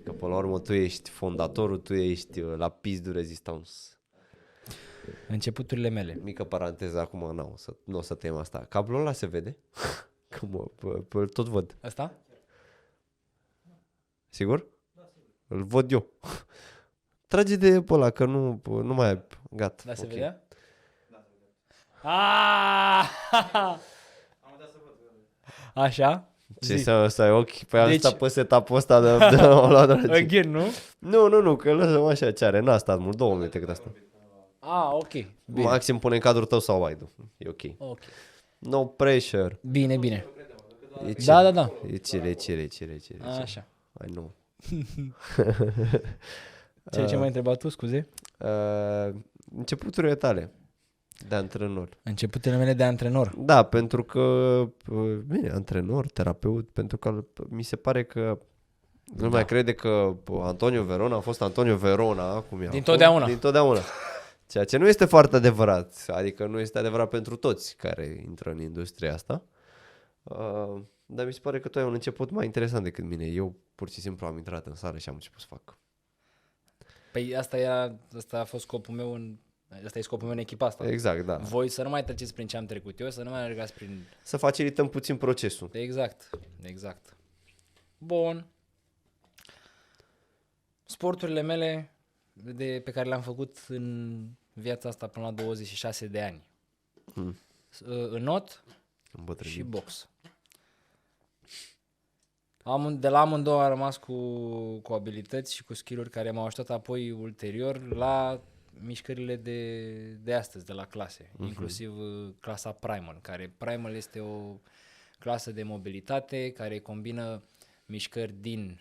[SPEAKER 1] Că până la urmă tu ești fondatorul, tu ești la Pis du Resistance.
[SPEAKER 2] Începuturile mele.
[SPEAKER 1] Mică paranteză acum, nu o să tăiem asta. Cablul ăla se vede? Că îl tot văd.
[SPEAKER 2] Asta?
[SPEAKER 1] Sigur? Îl văd eu. Trage de pe ăla, că nu mai ai. Gata.
[SPEAKER 2] Da, se
[SPEAKER 1] ok.
[SPEAKER 2] vedea? Da, se vedea. Așa?
[SPEAKER 1] Ce să ai ochi? Păi am
[SPEAKER 2] Deci-
[SPEAKER 1] stat pe setup-ul ăsta de o luat dragi.
[SPEAKER 2] Again, nu?
[SPEAKER 1] Nu, că lăsăm așa ce are. N-a stat mult, 2 minute cât asta.
[SPEAKER 2] Ok. Bine.
[SPEAKER 1] Maxim pune în cadrul tău sau ai tu. E ok.
[SPEAKER 2] Ok.
[SPEAKER 1] No pressure.
[SPEAKER 2] Bine.
[SPEAKER 1] E chill.
[SPEAKER 2] Da.
[SPEAKER 1] E chill.
[SPEAKER 2] Așa.
[SPEAKER 1] Ai nu.
[SPEAKER 2] Ce m-ai întrebat tu, scuze?
[SPEAKER 1] Începuturile tale de antrenor.
[SPEAKER 2] Începuturile mele de antrenor.
[SPEAKER 1] Da, pentru că, bine, antrenor, terapeut, pentru că mi se pare că nu mai crede că Antonio Verona a fost Antonio Verona, cum e
[SPEAKER 2] Dintotdeauna.
[SPEAKER 1] Dintotdeauna. Ceea ce nu este foarte adevărat, adică nu este adevărat pentru toți care intră în industria asta. Dar mi se pare că tu ai un început mai interesant decât mine. Eu pur și simplu am intrat în sală și am început să fac.
[SPEAKER 2] Păi asta a fost scopul meu asta e scopul meu în echipa asta.
[SPEAKER 1] Exact, da.
[SPEAKER 2] Voi să nu mai treceți prin ce am trecut eu, să nu mai alergați prin...
[SPEAKER 1] Să facilităm puțin procesul.
[SPEAKER 2] Exact. Bun. Sporturile mele pe care le-am făcut în viața asta până la 26 de ani. Înot și box. De la amândouă am rămas cu abilități și cu skill-uri care m-au ajutat apoi ulterior la mișcările de astăzi, de la clase, inclusiv clasa Primal, care Primal este o clasă de mobilitate care combină mișcări din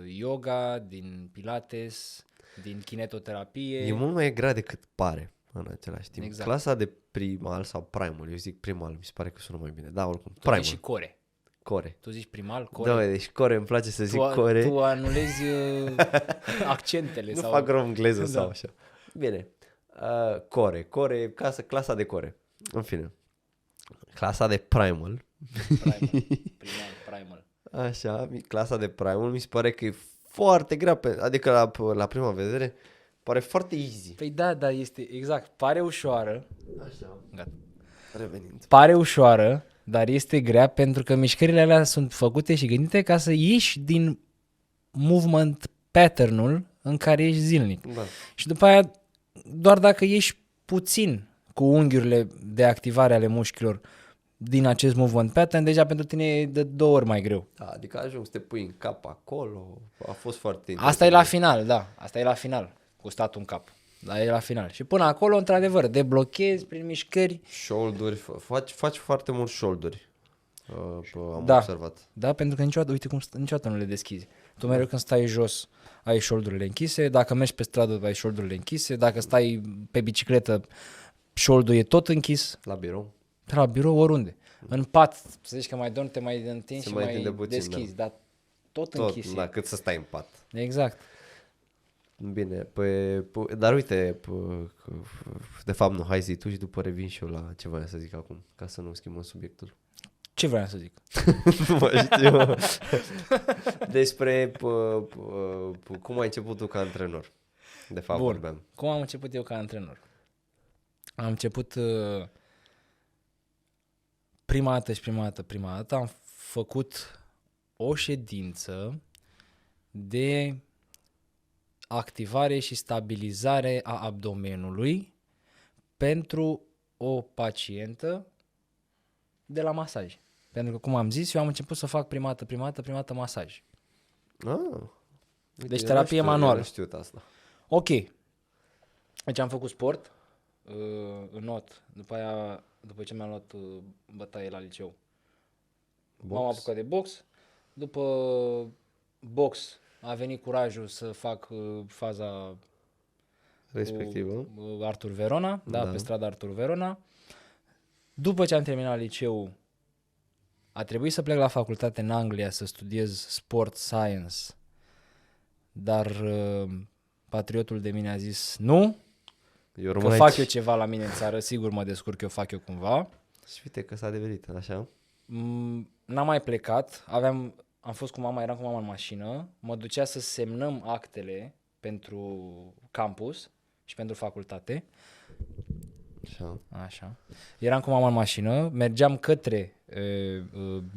[SPEAKER 2] yoga, din pilates, din kinetoterapie.
[SPEAKER 1] E mult mai grea decât pare în același timp.
[SPEAKER 2] Exact.
[SPEAKER 1] Clasa de primal sau primal, eu zic primal, mi se pare că sună mai bine. Da, oricum,
[SPEAKER 2] Tu
[SPEAKER 1] primal.
[SPEAKER 2] zici și core.
[SPEAKER 1] Core.
[SPEAKER 2] Tu zici primal, core.
[SPEAKER 1] Da, deci core, îmi place să zic core.
[SPEAKER 2] Tu anulezi accentele.
[SPEAKER 1] Nu
[SPEAKER 2] sau...
[SPEAKER 1] fac rău engleză
[SPEAKER 2] Da.
[SPEAKER 1] sau așa. Bine. Core, clasa de core. În fine. Clasa de primal.
[SPEAKER 2] Primal.
[SPEAKER 1] Așa, clasa de primal mi se pare că e foarte grea, adică la prima vedere pare foarte easy.
[SPEAKER 2] Păi da, este exact. Pare ușoară.
[SPEAKER 1] Așa.
[SPEAKER 2] Gata.
[SPEAKER 1] Revenind.
[SPEAKER 2] Pare ușoară, dar este grea pentru că mișcările alea sunt făcute și gândite ca să ieși din movement pattern-ul în care ești zilnic.
[SPEAKER 1] Da.
[SPEAKER 2] Și după aia, doar dacă ești puțin cu unghiurile de activare ale mușchilor din acest movement pattern, deja pentru tine e de 2 ori mai greu.
[SPEAKER 1] Da, adică ajung să te pui în cap acolo, a fost foarte
[SPEAKER 2] Asta e la final, da. Asta e la final, cu statul în cap. Dar e la final. Și până acolo, într-adevăr, deblochezi prin mișcări.
[SPEAKER 1] Shoulder, faci foarte mult shoulder. Am
[SPEAKER 2] Da.
[SPEAKER 1] observat.
[SPEAKER 2] Da, pentru că niciodată, uite cum niciodată nu le deschizi. Tu mereu când stai jos, ai shoulder-urile închise, dacă mergi pe stradă, ai shoulder-urile închise, dacă stai pe bicicletă, shoulder-ul e tot închis.
[SPEAKER 1] La birou?
[SPEAKER 2] La birou, oriunde. În pat, să zici că mai dormi, te mai întinzi
[SPEAKER 1] Se
[SPEAKER 2] și
[SPEAKER 1] mai
[SPEAKER 2] mai
[SPEAKER 1] întinde puțin,
[SPEAKER 2] deschizi, dar tot
[SPEAKER 1] Tot,
[SPEAKER 2] închis.
[SPEAKER 1] da, cât să stai în pat.
[SPEAKER 2] Exact.
[SPEAKER 1] Bine, dar uite, de fapt nu, hai zi tu și după revin și eu la ce voiam să zic acum, ca să nu schimbăm subiectul.
[SPEAKER 2] Ce vreau să zic?
[SPEAKER 1] Nu mai știu. Despre cum ai început tu ca antrenor. De fapt
[SPEAKER 2] Bun.
[SPEAKER 1] vorbeam.
[SPEAKER 2] Cum am început eu ca antrenor? Am început prima dată am făcut o ședință de activare și stabilizare a abdomenului pentru o pacientă de la masaj. Pentru că, cum am zis, eu am început să fac prima dată masaj.
[SPEAKER 1] Uite,
[SPEAKER 2] Deci
[SPEAKER 1] eu
[SPEAKER 2] terapie
[SPEAKER 1] nu știu,
[SPEAKER 2] manuală.
[SPEAKER 1] Eu nu știu asta.
[SPEAKER 2] Ok. Deci am făcut sport în not. După ce mi-am luat bătaie la liceu. M-am apucat de box. După box a venit curajul să fac faza
[SPEAKER 1] Respectivă.
[SPEAKER 2] cu Artur Verona,
[SPEAKER 1] Da.
[SPEAKER 2] pe strada Artur Verona. După ce am terminat liceu, a trebuit să plec la facultate în Anglia să studiez sport science, dar patriotul de mine a zis nu,
[SPEAKER 1] Eu
[SPEAKER 2] că
[SPEAKER 1] rămân
[SPEAKER 2] fac
[SPEAKER 1] aici.
[SPEAKER 2] eu ceva la mine în țară, sigur mă descurc, eu fac eu cumva.
[SPEAKER 1] Și uite că s-a adeverit, așa?
[SPEAKER 2] N-am mai plecat, am fost cu mama, eram cu mama în mașină, mă ducea să semnăm actele pentru campus și pentru facultate. Așa. Eram cu mama în mașină, mergeam către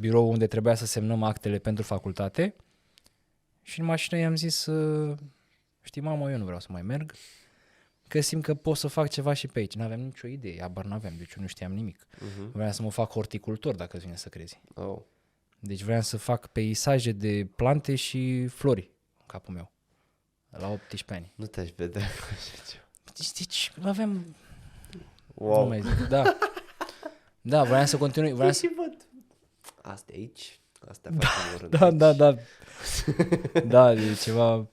[SPEAKER 2] birou unde trebuia să semnăm actele pentru facultate și în mașină i-am zis, știi mamă, eu nu vreau să mai merg, că simt că pot să fac ceva și pe aici. N-aveam nicio idee, habar n-aveam, deci eu nu știam nimic. Vreau să mă fac horticultor, dacă îți vine să crezi. Deci vreau să fac peisaje de plante și flori în capul meu, la 18 ani.
[SPEAKER 1] Nu te-aș vedea.
[SPEAKER 2] Deci aveam...
[SPEAKER 1] Wow.
[SPEAKER 2] Nu mai zic, da. Da, vreau să continui. Vreau să...
[SPEAKER 1] văd. Astea aici, astea facem rând.
[SPEAKER 2] Da. Da, e ceva...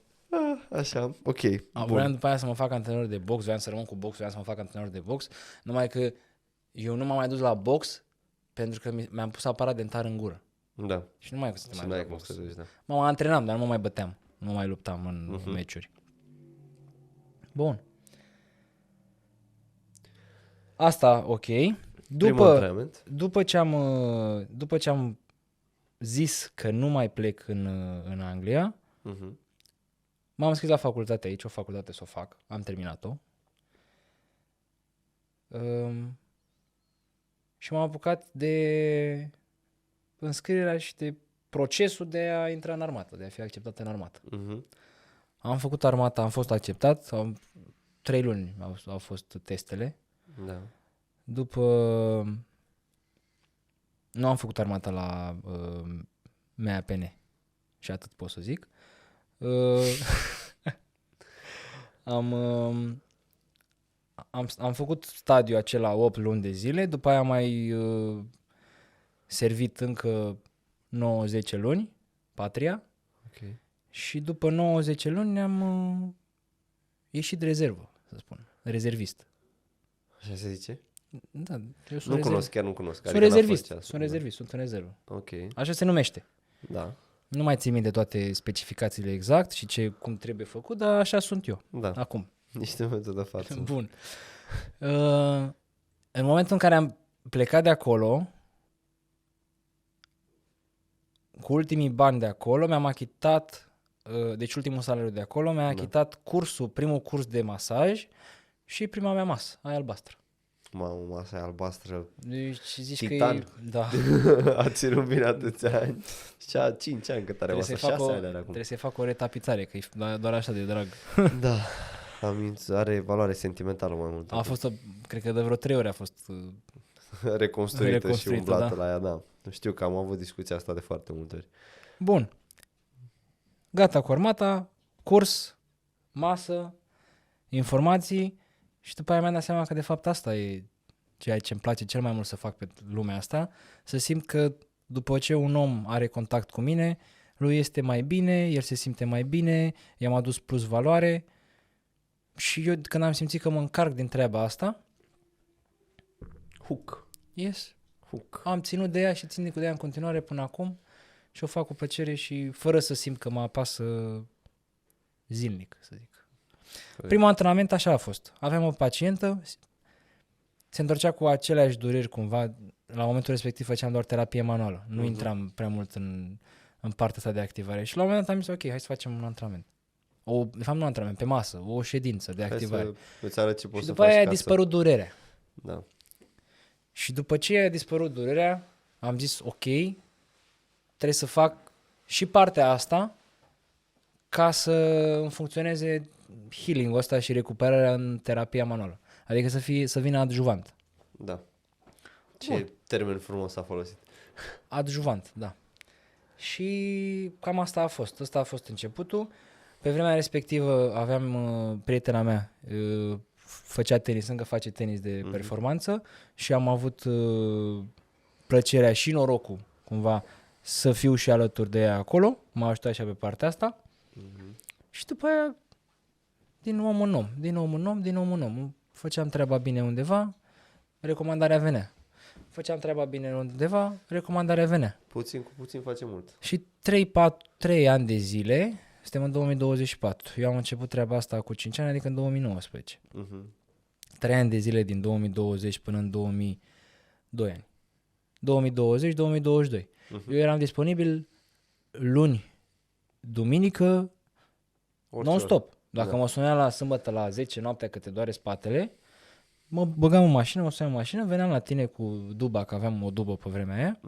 [SPEAKER 1] Așa, ok.
[SPEAKER 2] Vreau după aia să mă fac antrenor de box, vreau să rămân cu box, vreau să mă fac antrenor de box, numai că eu nu m-am mai dus la box pentru că mi-am pus aparat dentar în gură.
[SPEAKER 1] Da.
[SPEAKER 2] Și nu mai să
[SPEAKER 1] Și
[SPEAKER 2] mai
[SPEAKER 1] n-ai
[SPEAKER 2] la
[SPEAKER 1] cum
[SPEAKER 2] box.
[SPEAKER 1] să te duci, da.
[SPEAKER 2] Mă antrenam, dar nu mă mai băteam. Nu mă mai luptam în meciuri. Bun. Asta, ok.
[SPEAKER 1] Primul antrenament.
[SPEAKER 2] După ce am zis că nu mai plec în Anglia, m-am înscris la facultate aici, o facultate să o fac, am terminat-o. Și m-am apucat de înscrierea și de procesul de a intra în armată, de a fi acceptat în armată. Am făcut armata, am fost acceptat, 3 luni au fost testele.
[SPEAKER 1] Da.
[SPEAKER 2] După... Nu am făcut armata la MAPN și atât pot să zic. Am făcut stadiul acela 8 luni de zile, după aia am mai servit încă 9-10 luni, patria,
[SPEAKER 1] Ok.
[SPEAKER 2] și după 9-10 luni am ieșit de rezervă, să spun, rezervist.
[SPEAKER 1] Așa se zice?
[SPEAKER 2] Da, eu sunt
[SPEAKER 1] Nu cunosc, chiar nu cunosc.
[SPEAKER 2] Sunt rezervist, sunt în rezervă.
[SPEAKER 1] Ok,
[SPEAKER 2] Așa se numește.
[SPEAKER 1] da,
[SPEAKER 2] Nu mai țin minte toate specificațiile exact și cum trebuie făcut, dar așa sunt eu,
[SPEAKER 1] da.
[SPEAKER 2] acum.
[SPEAKER 1] Niște momentul de față.
[SPEAKER 2] Bun. În momentul în care am plecat de acolo, cu ultimii bani de acolo, mi-am achitat, deci ultimul salariu de acolo, mi-am achitat primul curs de masaj și prima mea masă, aia albastră.
[SPEAKER 1] Mamă, masa aia albastră.
[SPEAKER 2] Deci zici
[SPEAKER 1] Titan.
[SPEAKER 2] că e... Da.
[SPEAKER 1] A ținut bine atâția ani. Și a 5 ani cât are
[SPEAKER 2] Trebuie
[SPEAKER 1] masa, 6 ani are acum.
[SPEAKER 2] Trebuie să-i fac o retapizare, că e doar așa de drag.
[SPEAKER 1] Da. Are valoare sentimentală mai mult.
[SPEAKER 2] A fost, cred că de vreo 3 ori a fost
[SPEAKER 1] reconstruită și umblată
[SPEAKER 2] da.
[SPEAKER 1] la ea, da. Știu că am avut discuția asta de foarte multe ori.
[SPEAKER 2] Bun. Gata cu armata, curs, masă, informații și după aia mi-am dat seama că de fapt asta e ceea ce îmi place cel mai mult să fac pe lumea asta, să simt că după ce un om are contact cu mine, lui este mai bine, el se simte mai bine, i-am adus plus valoare și eu când am simțit că mă încarc din treaba asta,
[SPEAKER 1] Hook.
[SPEAKER 2] am ținut de ea și țin de ea în continuare până acum și o fac cu plăcere și fără să simt că mă apasă zilnic, să zic. Primul antrenament așa a fost. Aveam o pacientă, se întorcea cu aceleași dureri cumva, la momentul respectiv făceam doar terapie manuală, nu intram prea mult în partea asta de activare și la un moment dat am zis ok, hai să facem un antrenament. De fapt nu un antrenament, pe masă, o ședință de activare.
[SPEAKER 1] Hai să îți arăt ce poți
[SPEAKER 2] și
[SPEAKER 1] să
[SPEAKER 2] după
[SPEAKER 1] faci
[SPEAKER 2] aia a
[SPEAKER 1] ca
[SPEAKER 2] dispărut durerea.
[SPEAKER 1] Da.
[SPEAKER 2] Și după ce a dispărut durerea, am zis ok, trebuie să fac și partea asta ca să îmi funcționeze healing-ul ăsta și recuperarea în terapia manuală. Adică să vină adjuvant.
[SPEAKER 1] Da. Ce termen frumos a folosit.
[SPEAKER 2] Adjuvant, da. Și cam asta a fost. Ăsta a fost începutul. Pe vremea respectivă aveam prietena mea, făcea tenis, încă face tenis de performanță și am avut plăcerea și norocul, cumva, să fiu și alături de ea acolo. M-a ajutat și pe partea asta. Și după aia, din om în om. Făceam treaba bine undeva, recomandarea venea. Făceam treaba bine undeva, recomandarea venea.
[SPEAKER 1] Puțin cu puțin face mult.
[SPEAKER 2] Și 3 ani de zile, suntem în 2024. Eu am început treaba asta cu 5 ani, adică în 2019. 3 ani de zile din 2020 până în 2002 ani. 2020-2022. Eu eram disponibil luni, duminică, non-stop. Dacă mă sunea la sâmbătă la 10 noaptea că te doare spatele, mă băgam în mașină, mă suneam în mașină, veneam la tine cu duba, că aveam o dubă pe vremea aia,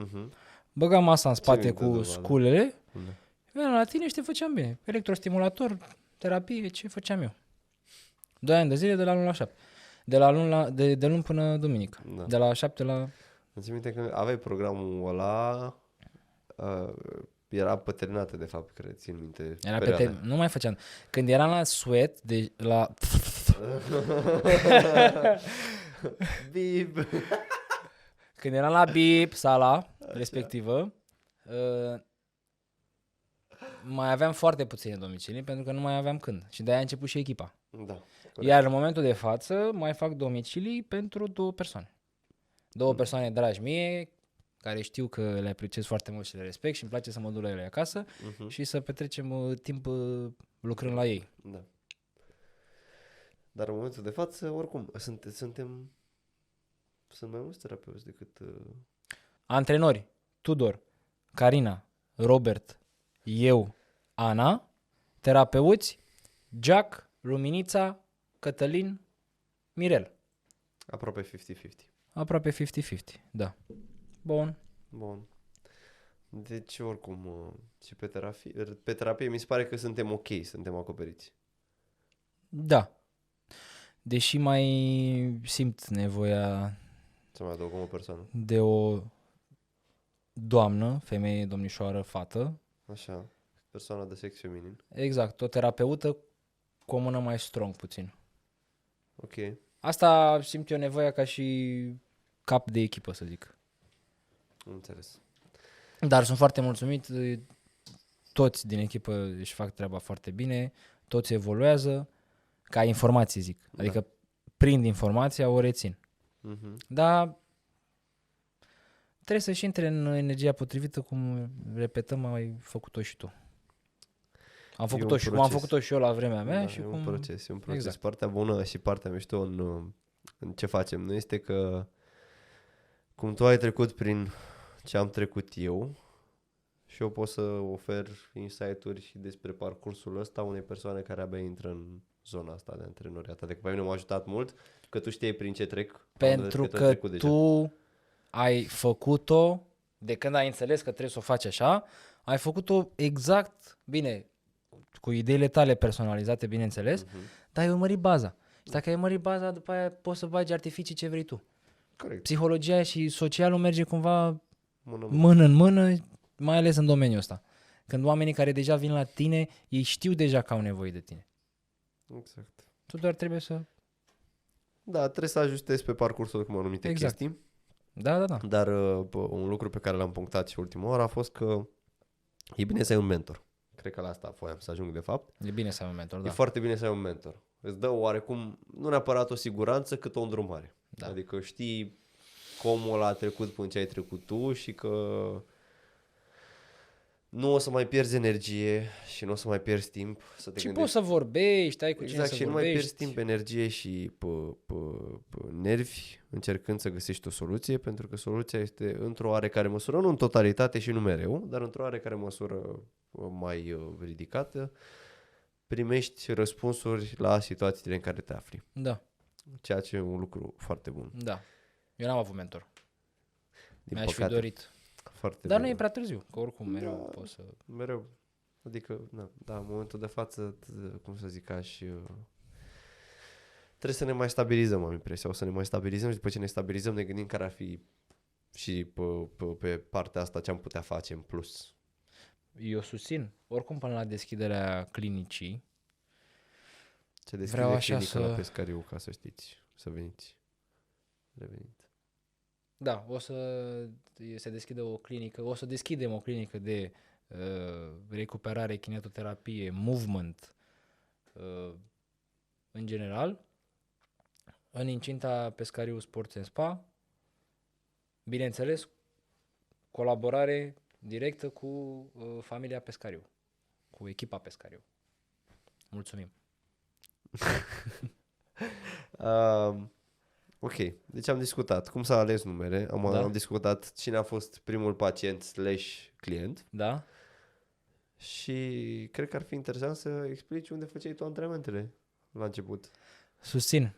[SPEAKER 2] băgam masa în spate cu sculele, veneam la tine și te făceam bine. Electrostimulator, terapie, ce făceam eu? 2 ani de zile de la luni la 7. De luni până duminică. Da. De la 7 la...
[SPEAKER 1] Îmi țin minte că aveai programul ăla, era pătrinată de fapt, cred, țin minte.
[SPEAKER 2] Nu mai făceam. Când eram la sweat, la...
[SPEAKER 1] Bip.
[SPEAKER 2] Când eram la bip, sala respectivă, mai aveam foarte puține domicilii pentru că nu mai aveam când. Și de-aia a început și echipa.
[SPEAKER 1] Da.
[SPEAKER 2] Iar în momentul de față mai fac domicilii pentru 2 persoane. 2 persoane dragi mie, care știu că le apreciez foarte mult și le respect și îmi place să mă duc la ele acasă și să petrecem timp lucrând la ei.
[SPEAKER 1] Da. Dar în momentul de față, oricum, sunt mai mulți terapeuți decât...
[SPEAKER 2] Antrenori, Tudor, Carina, Robert, eu, Ana, terapeuți, Jack, Luminița, Cătălin, Mirel.
[SPEAKER 1] Aproape 50-50.
[SPEAKER 2] Aproape 50-50, da. Bun.
[SPEAKER 1] Deci, oricum, și pe terapie mi se pare că suntem ok, suntem acoperiți.
[SPEAKER 2] Da. Deși mai simt nevoia
[SPEAKER 1] să mai adăugăm o persoană.
[SPEAKER 2] De o doamnă, femeie, domnișoară, fată.
[SPEAKER 1] Așa, persoană de sex feminin.
[SPEAKER 2] Exact, o terapeută cu o mână mai strong puțin.
[SPEAKER 1] Ok.
[SPEAKER 2] Asta simt eu nevoia ca și cap de echipă, să zic.
[SPEAKER 1] Înțeles.
[SPEAKER 2] Dar sunt foarte mulțumit, toți din echipă își fac treaba foarte bine, toți evoluează, ca informație zic, adică prind informația, o rețin. Dar trebuie să-și intre în energia potrivită, cum repetăm, ai făcut-o și tu. Am făcut-o și cum am făcut-o și eu la vremea mea. Și
[SPEAKER 1] e un proces.
[SPEAKER 2] Exact.
[SPEAKER 1] Partea bună și partea mișto în ce facem nu este că cum tu ai trecut prin ce am trecut eu și eu pot să ofer insight-uri și despre parcursul ăsta unei persoane care abia intră în zona asta de antrenoriat. Adică pe mine m-a ajutat mult că tu știi prin ce trec.
[SPEAKER 2] Pentru că tu ai făcut-o, de când ai înțeles că trebuie să o faci așa, ai făcut-o exact, bine, cu ideile tale personalizate, bineînțeles, dar ai urmărit baza. Și dacă ai urmărit baza, după aia poți să bagi artificii ce vrei tu.
[SPEAKER 1] Corect.
[SPEAKER 2] Psihologia și socialul merge cumva
[SPEAKER 1] Mână.
[SPEAKER 2] mână în mână, mai ales în domeniul ăsta. Când oamenii care deja vin la tine, ei știu deja că au nevoie de tine.
[SPEAKER 1] Exact.
[SPEAKER 2] Tu doar trebuie să...
[SPEAKER 1] Da, trebuie să ajustezi pe parcursul cum anumite
[SPEAKER 2] Exact.
[SPEAKER 1] chestii.
[SPEAKER 2] Da.
[SPEAKER 1] Dar un lucru pe care l-am punctat și ultima oară a fost că e bine să ai un mentor. Cred că la asta voiam să ajung de fapt.
[SPEAKER 2] E bine să ai un mentor, da.
[SPEAKER 1] E foarte bine să ai un mentor. Îți dă oarecum, nu neapărat o siguranță, cât o îndrumare.
[SPEAKER 2] Da.
[SPEAKER 1] Adică știi cum omul a trecut până ce ai trecut tu și că nu o să mai pierzi energie și nu o să mai pierzi timp să te
[SPEAKER 2] Și
[SPEAKER 1] gândești.
[SPEAKER 2] poți să vorbești, ai cu cine
[SPEAKER 1] Exact,
[SPEAKER 2] să
[SPEAKER 1] și nu mai
[SPEAKER 2] vorbești.
[SPEAKER 1] pierzi timp, energie și pe nervi încercând să găsești o soluție, pentru că soluția este într-o oarecare măsură, nu în totalitate și nu mereu, dar într-o oarecare măsură mai ridicată, primești răspunsuri la situațiile în care te afli.
[SPEAKER 2] Da,
[SPEAKER 1] Ceea ce e un lucru foarte bun.
[SPEAKER 2] da. Eu n-am avut mentor.
[SPEAKER 1] Din
[SPEAKER 2] Mi-aș fi
[SPEAKER 1] păcate.
[SPEAKER 2] Dorit.
[SPEAKER 1] Foarte
[SPEAKER 2] Dar
[SPEAKER 1] bun.
[SPEAKER 2] nu e prea târziu, că oricum mereu poți să...
[SPEAKER 1] Mereu. Adică, da, în momentul de față, cum să zic, trebuie să ne mai stabilizăm, am impresia. O să ne mai stabilizăm și după ce ne stabilizăm ne gândim care ar fi și pe partea asta ce am putea face în plus.
[SPEAKER 2] Eu susțin. Oricum până la deschiderea clinicii,
[SPEAKER 1] Ce deschide
[SPEAKER 2] Vreau așa
[SPEAKER 1] clinică
[SPEAKER 2] să-
[SPEAKER 1] la Pescariu, ca să știți, să veniți. Reveniți.
[SPEAKER 2] da, se deschide o clinică, o să deschidem o clinică de recuperare, kinetoterapie, movement, în general, în incinta Pescariu Sports and Spa, bineînțeles, colaborare directă cu familia Pescariu, cu echipa Pescariu. Mulțumim.
[SPEAKER 1] Ok, deci am discutat cum să ales numere, am discutat cine a fost primul pacient / client
[SPEAKER 2] Da?
[SPEAKER 1] și cred că ar fi interesant să explici unde făceai tu antrenamentele la început.
[SPEAKER 2] Susțin.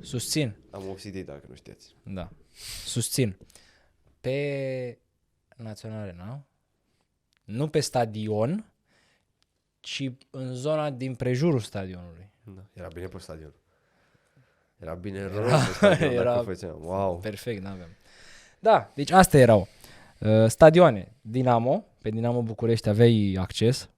[SPEAKER 2] Susțin.
[SPEAKER 1] Am obsidit dacă nu știați.
[SPEAKER 2] Da. Susțin. Pe Național Arena, nu pe stadion, ci în zona din prejurul stadionului.
[SPEAKER 1] Da. Era bine pe stadion. Era bine rău pe stadion
[SPEAKER 2] era-
[SPEAKER 1] dacă făceam. Wow.
[SPEAKER 2] Perfect, n-avem. Da, deci astea erau. Stadioane. Dinamo. Pe Dinamo București aveai acces.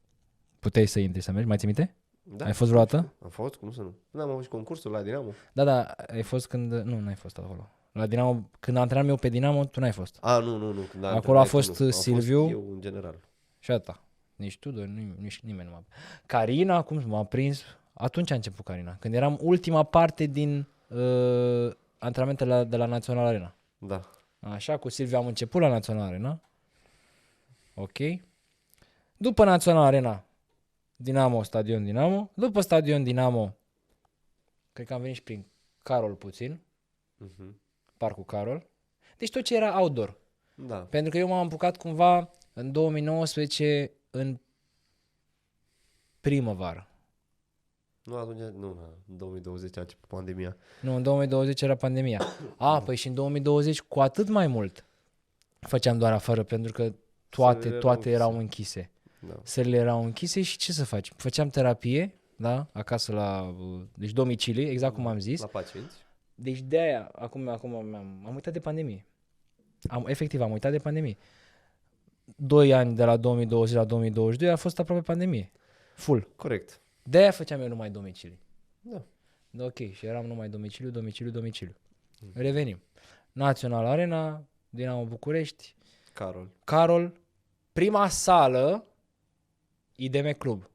[SPEAKER 2] Puteai să intri să mergi. Mai ții minte?
[SPEAKER 1] Da.
[SPEAKER 2] Ai fost vreodată?
[SPEAKER 1] Am fost, cum să nu? Nu am avut și concursul la Dinamo.
[SPEAKER 2] Da, ai fost când... Nu, n-ai fost acolo. La Dinamo, când antrenam eu pe Dinamo, tu n-ai fost.
[SPEAKER 1] Nu. Când
[SPEAKER 2] Acolo a fost
[SPEAKER 1] nu. Am
[SPEAKER 2] Silviu.
[SPEAKER 1] Fost eu în general.
[SPEAKER 2] Și atâta. Nici tu, nici nimeni nu m-a... Carina, cum m-a prins? Atunci a început Carina. Când eram ultima parte din antrenamentele de la Național Arena.
[SPEAKER 1] Da.
[SPEAKER 2] Așa, cu Silviu am început la Național Arena. Ok. După Național Arena, Dinamo, stadion Dinamo. După stadion Dinamo, cred că am venit și prin Carol puțin.
[SPEAKER 1] Mhm.
[SPEAKER 2] Parcul Carol. Deci tot ce era outdoor.
[SPEAKER 1] Da.
[SPEAKER 2] Pentru că eu m-am apucat cumva în 2019 în primăvară.
[SPEAKER 1] Nu, atunci, în 2020 a început pandemia.
[SPEAKER 2] Nu, în 2020 era pandemia. Păi și în 2020 cu atât mai mult făceam doar afară, pentru că toate erau închise.
[SPEAKER 1] Da.
[SPEAKER 2] Sările erau închise și ce să faci? Făceam terapie, da, acasă deci domicilii, exact cum am zis.
[SPEAKER 1] La pacienți.
[SPEAKER 2] Deci de aia, acum am uitat de pandemie. Efectiv, am uitat de pandemie. 2 ani de la 2020 la 2022 a fost aproape pandemie. Full.
[SPEAKER 1] Corect.
[SPEAKER 2] De aia făceam eu numai domicilii.
[SPEAKER 1] Da.
[SPEAKER 2] Ok, și eram numai domiciliu. Revenim. Național Arena, Dinamo București, Carol, prima sală, IDM Club.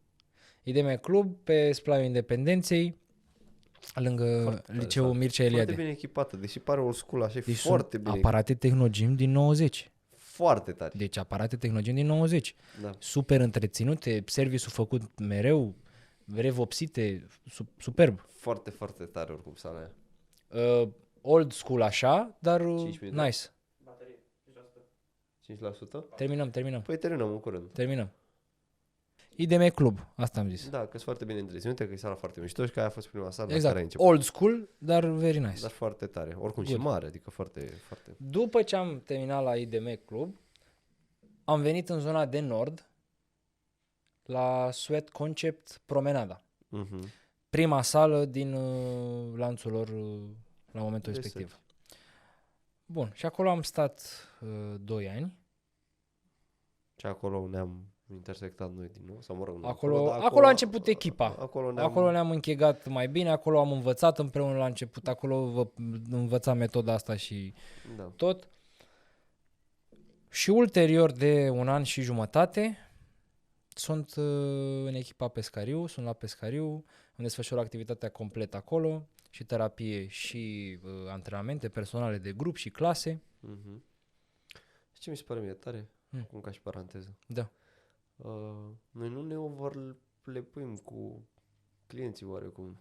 [SPEAKER 2] IDM Club pe Splaiul Independenței, lângă
[SPEAKER 1] Foarte
[SPEAKER 2] liceul
[SPEAKER 1] tare.
[SPEAKER 2] Mircea Eliade.
[SPEAKER 1] Foarte bine echipată, deși pare old school, așa,
[SPEAKER 2] Deci
[SPEAKER 1] foarte
[SPEAKER 2] sunt
[SPEAKER 1] bine.
[SPEAKER 2] aparate Technogym din 90.
[SPEAKER 1] Foarte tare.
[SPEAKER 2] Deci aparate Technogym din 90.
[SPEAKER 1] Da.
[SPEAKER 2] Super întreținute, serviciul făcut mereu, revopsite, superb.
[SPEAKER 1] Foarte, foarte tare oricum sala aia.
[SPEAKER 2] Old school așa, dar
[SPEAKER 1] 5 minute.
[SPEAKER 2] nice.
[SPEAKER 1] 5%?
[SPEAKER 2] Terminăm.
[SPEAKER 1] Păi terminăm în curând.
[SPEAKER 2] IDM Club, asta am zis.
[SPEAKER 1] Da, că sunt foarte bine întreținute, că e sala foarte mișto și că aia a fost prima sală la care
[SPEAKER 2] Exact.
[SPEAKER 1] ai început.
[SPEAKER 2] Old school, dar very nice.
[SPEAKER 1] Dar foarte tare. Oricum și
[SPEAKER 2] Good.
[SPEAKER 1] mare, adică foarte, foarte...
[SPEAKER 2] După ce am terminat la IDM Club, am venit în zona de nord la Sweat Concept Promenada.
[SPEAKER 1] Mhm.
[SPEAKER 2] Prima sală din lanțul lor la momentul
[SPEAKER 1] Interesant.
[SPEAKER 2] respectiv. Bun, și acolo am stat 2 ani.
[SPEAKER 1] Și acolo ne-am intersectat noi din nou, sau mă rog, nu
[SPEAKER 2] Acolo a început echipa.
[SPEAKER 1] Acolo
[SPEAKER 2] Acolo ne-am închegat mai bine, acolo am învățat împreună la început, acolo învățam metoda asta și
[SPEAKER 1] Da.
[SPEAKER 2] tot. Și ulterior de 1 an și jumătate sunt în echipa Pescariu, sunt la Pescariu, îmi desfășor activitatea complet acolo, și terapie și antrenamente personale de grup și clase.
[SPEAKER 1] Mhm. Și ce mi se pare mie tare, acum ca și paranteză,
[SPEAKER 2] Da.
[SPEAKER 1] noi nu ne overlepuim cu clienții oarecum.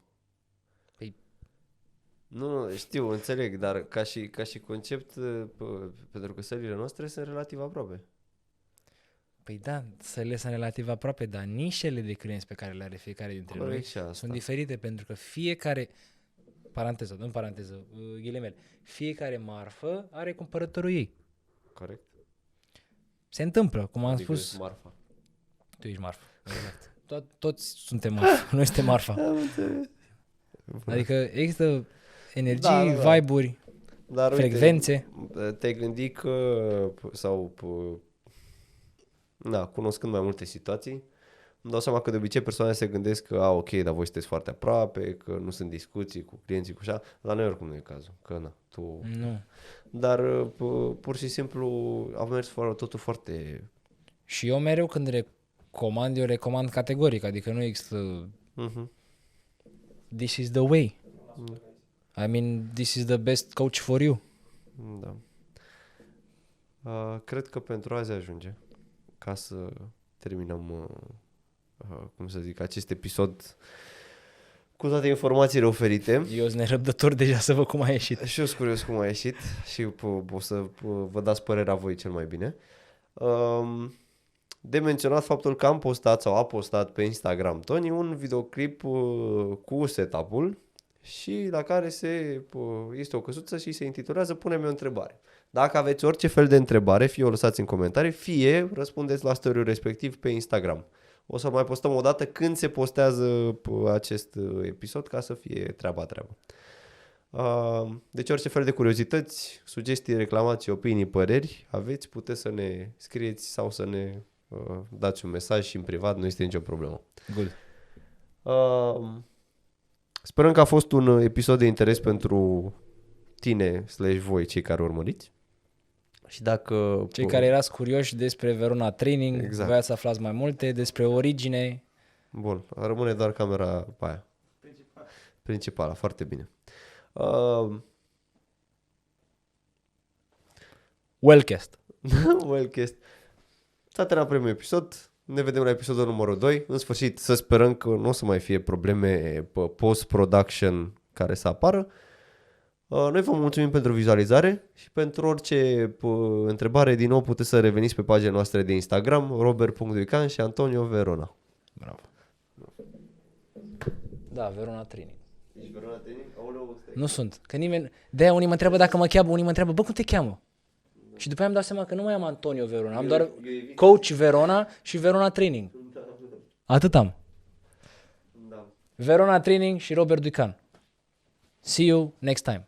[SPEAKER 2] Păi-
[SPEAKER 1] Nu, știu, înțeleg, dar ca și concept, pentru că sălile noastre sunt relativ aproape.
[SPEAKER 2] Păi da, sălile sunt relativ aproape, dar nișele de clienți pe care le are fiecare dintre
[SPEAKER 1] Corect
[SPEAKER 2] noi
[SPEAKER 1] și asta.
[SPEAKER 2] sunt diferite, pentru că fiecare, în paranteză, ghilimele, fiecare marfă are cumpărătorul ei.
[SPEAKER 1] Corect?
[SPEAKER 2] Se întâmplă, cum am
[SPEAKER 1] Adică
[SPEAKER 2] spus.
[SPEAKER 1] marfa.
[SPEAKER 2] Tu ești marfă. Exact. Toți suntem marfă. Noi suntem marfa.
[SPEAKER 1] Am înțeles.
[SPEAKER 2] Adică există energii,
[SPEAKER 1] Da.
[SPEAKER 2] vibe-uri,
[SPEAKER 1] Dar
[SPEAKER 2] frecvențe.
[SPEAKER 1] Uite, te-ai gândit că, cunoscând mai multe situații, îmi dau seama că de obicei persoanele se gândesc că, ok, dar voi sunteți foarte aproape, că nu sunt discuții cu clienții, cu așa, la noi oricum nu e cazul, că tu...
[SPEAKER 2] Nu.
[SPEAKER 1] Dar pur și simplu am mers totul foarte...
[SPEAKER 2] Și eu mereu când recomand, eu recomand categoric, adică nu există
[SPEAKER 1] Mhm.
[SPEAKER 2] this is the way. I mean, this is the best coach for you.
[SPEAKER 1] Da. Cred că pentru azi ajunge ca să terminăm, cum să zic, acest episod cu toate informațiile oferite.
[SPEAKER 2] Eu sunt nerăbdător deja să văd cum a ieșit.
[SPEAKER 1] Și eu sunt curios cum a ieșit și o să vă dați părerea voi cel mai bine. De menționat faptul că am postat sau a postat pe Instagram Tony un videoclip cu setup-ul și la care este o căsuță și se intitulează Pune-mi o întrebare. Dacă aveți orice fel de întrebare, fie o lăsați în comentarii, fie răspundeți la story-ul respectiv pe Instagram. O să mai postăm o dată când se postează acest episod ca să fie treaba. Deci orice fel de curiozități, sugestii, reclamații, opinii, păreri aveți, puteți să ne scrieți sau să ne dați un mesaj și în privat, nu este nicio problemă.
[SPEAKER 2] Good.
[SPEAKER 1] Sperăm că a fost un episod de interes pentru tine / voi, cei care urmăriți. Și dacă...
[SPEAKER 2] Cei care erați curioși despre Verona Training,
[SPEAKER 1] Exact.
[SPEAKER 2] voiați să aflați mai multe, despre origine.
[SPEAKER 1] Bun, rămâne doar camera pe aia. Principala, foarte bine.
[SPEAKER 2] Wellcast.
[SPEAKER 1] Wellcast. S-a terminat primul episod. Ne vedem la episodul numărul 2. În sfârșit, să sperăm că nu o să mai fie probleme post-production care să apară. Noi vă mulțumim pentru vizualizare și pentru orice întrebare, din nou puteți să reveniți pe pagina noastră de Instagram, robert.duican și Antonio Verona.
[SPEAKER 2] Bravo. Da, Verona Training.
[SPEAKER 1] Ești Verona Training?
[SPEAKER 2] Nu sunt. Că nimeni... De-aia unii mă întreabă dacă mă cheamă, unii mă întreabă, bă, cum te cheamă? Și după aia îmi dau seama că nu mai am Antonio Verona, am doar Coach Verona și Verona Training. Atât am.
[SPEAKER 1] Da.
[SPEAKER 2] Verona Training și Robert Duican. See you next time.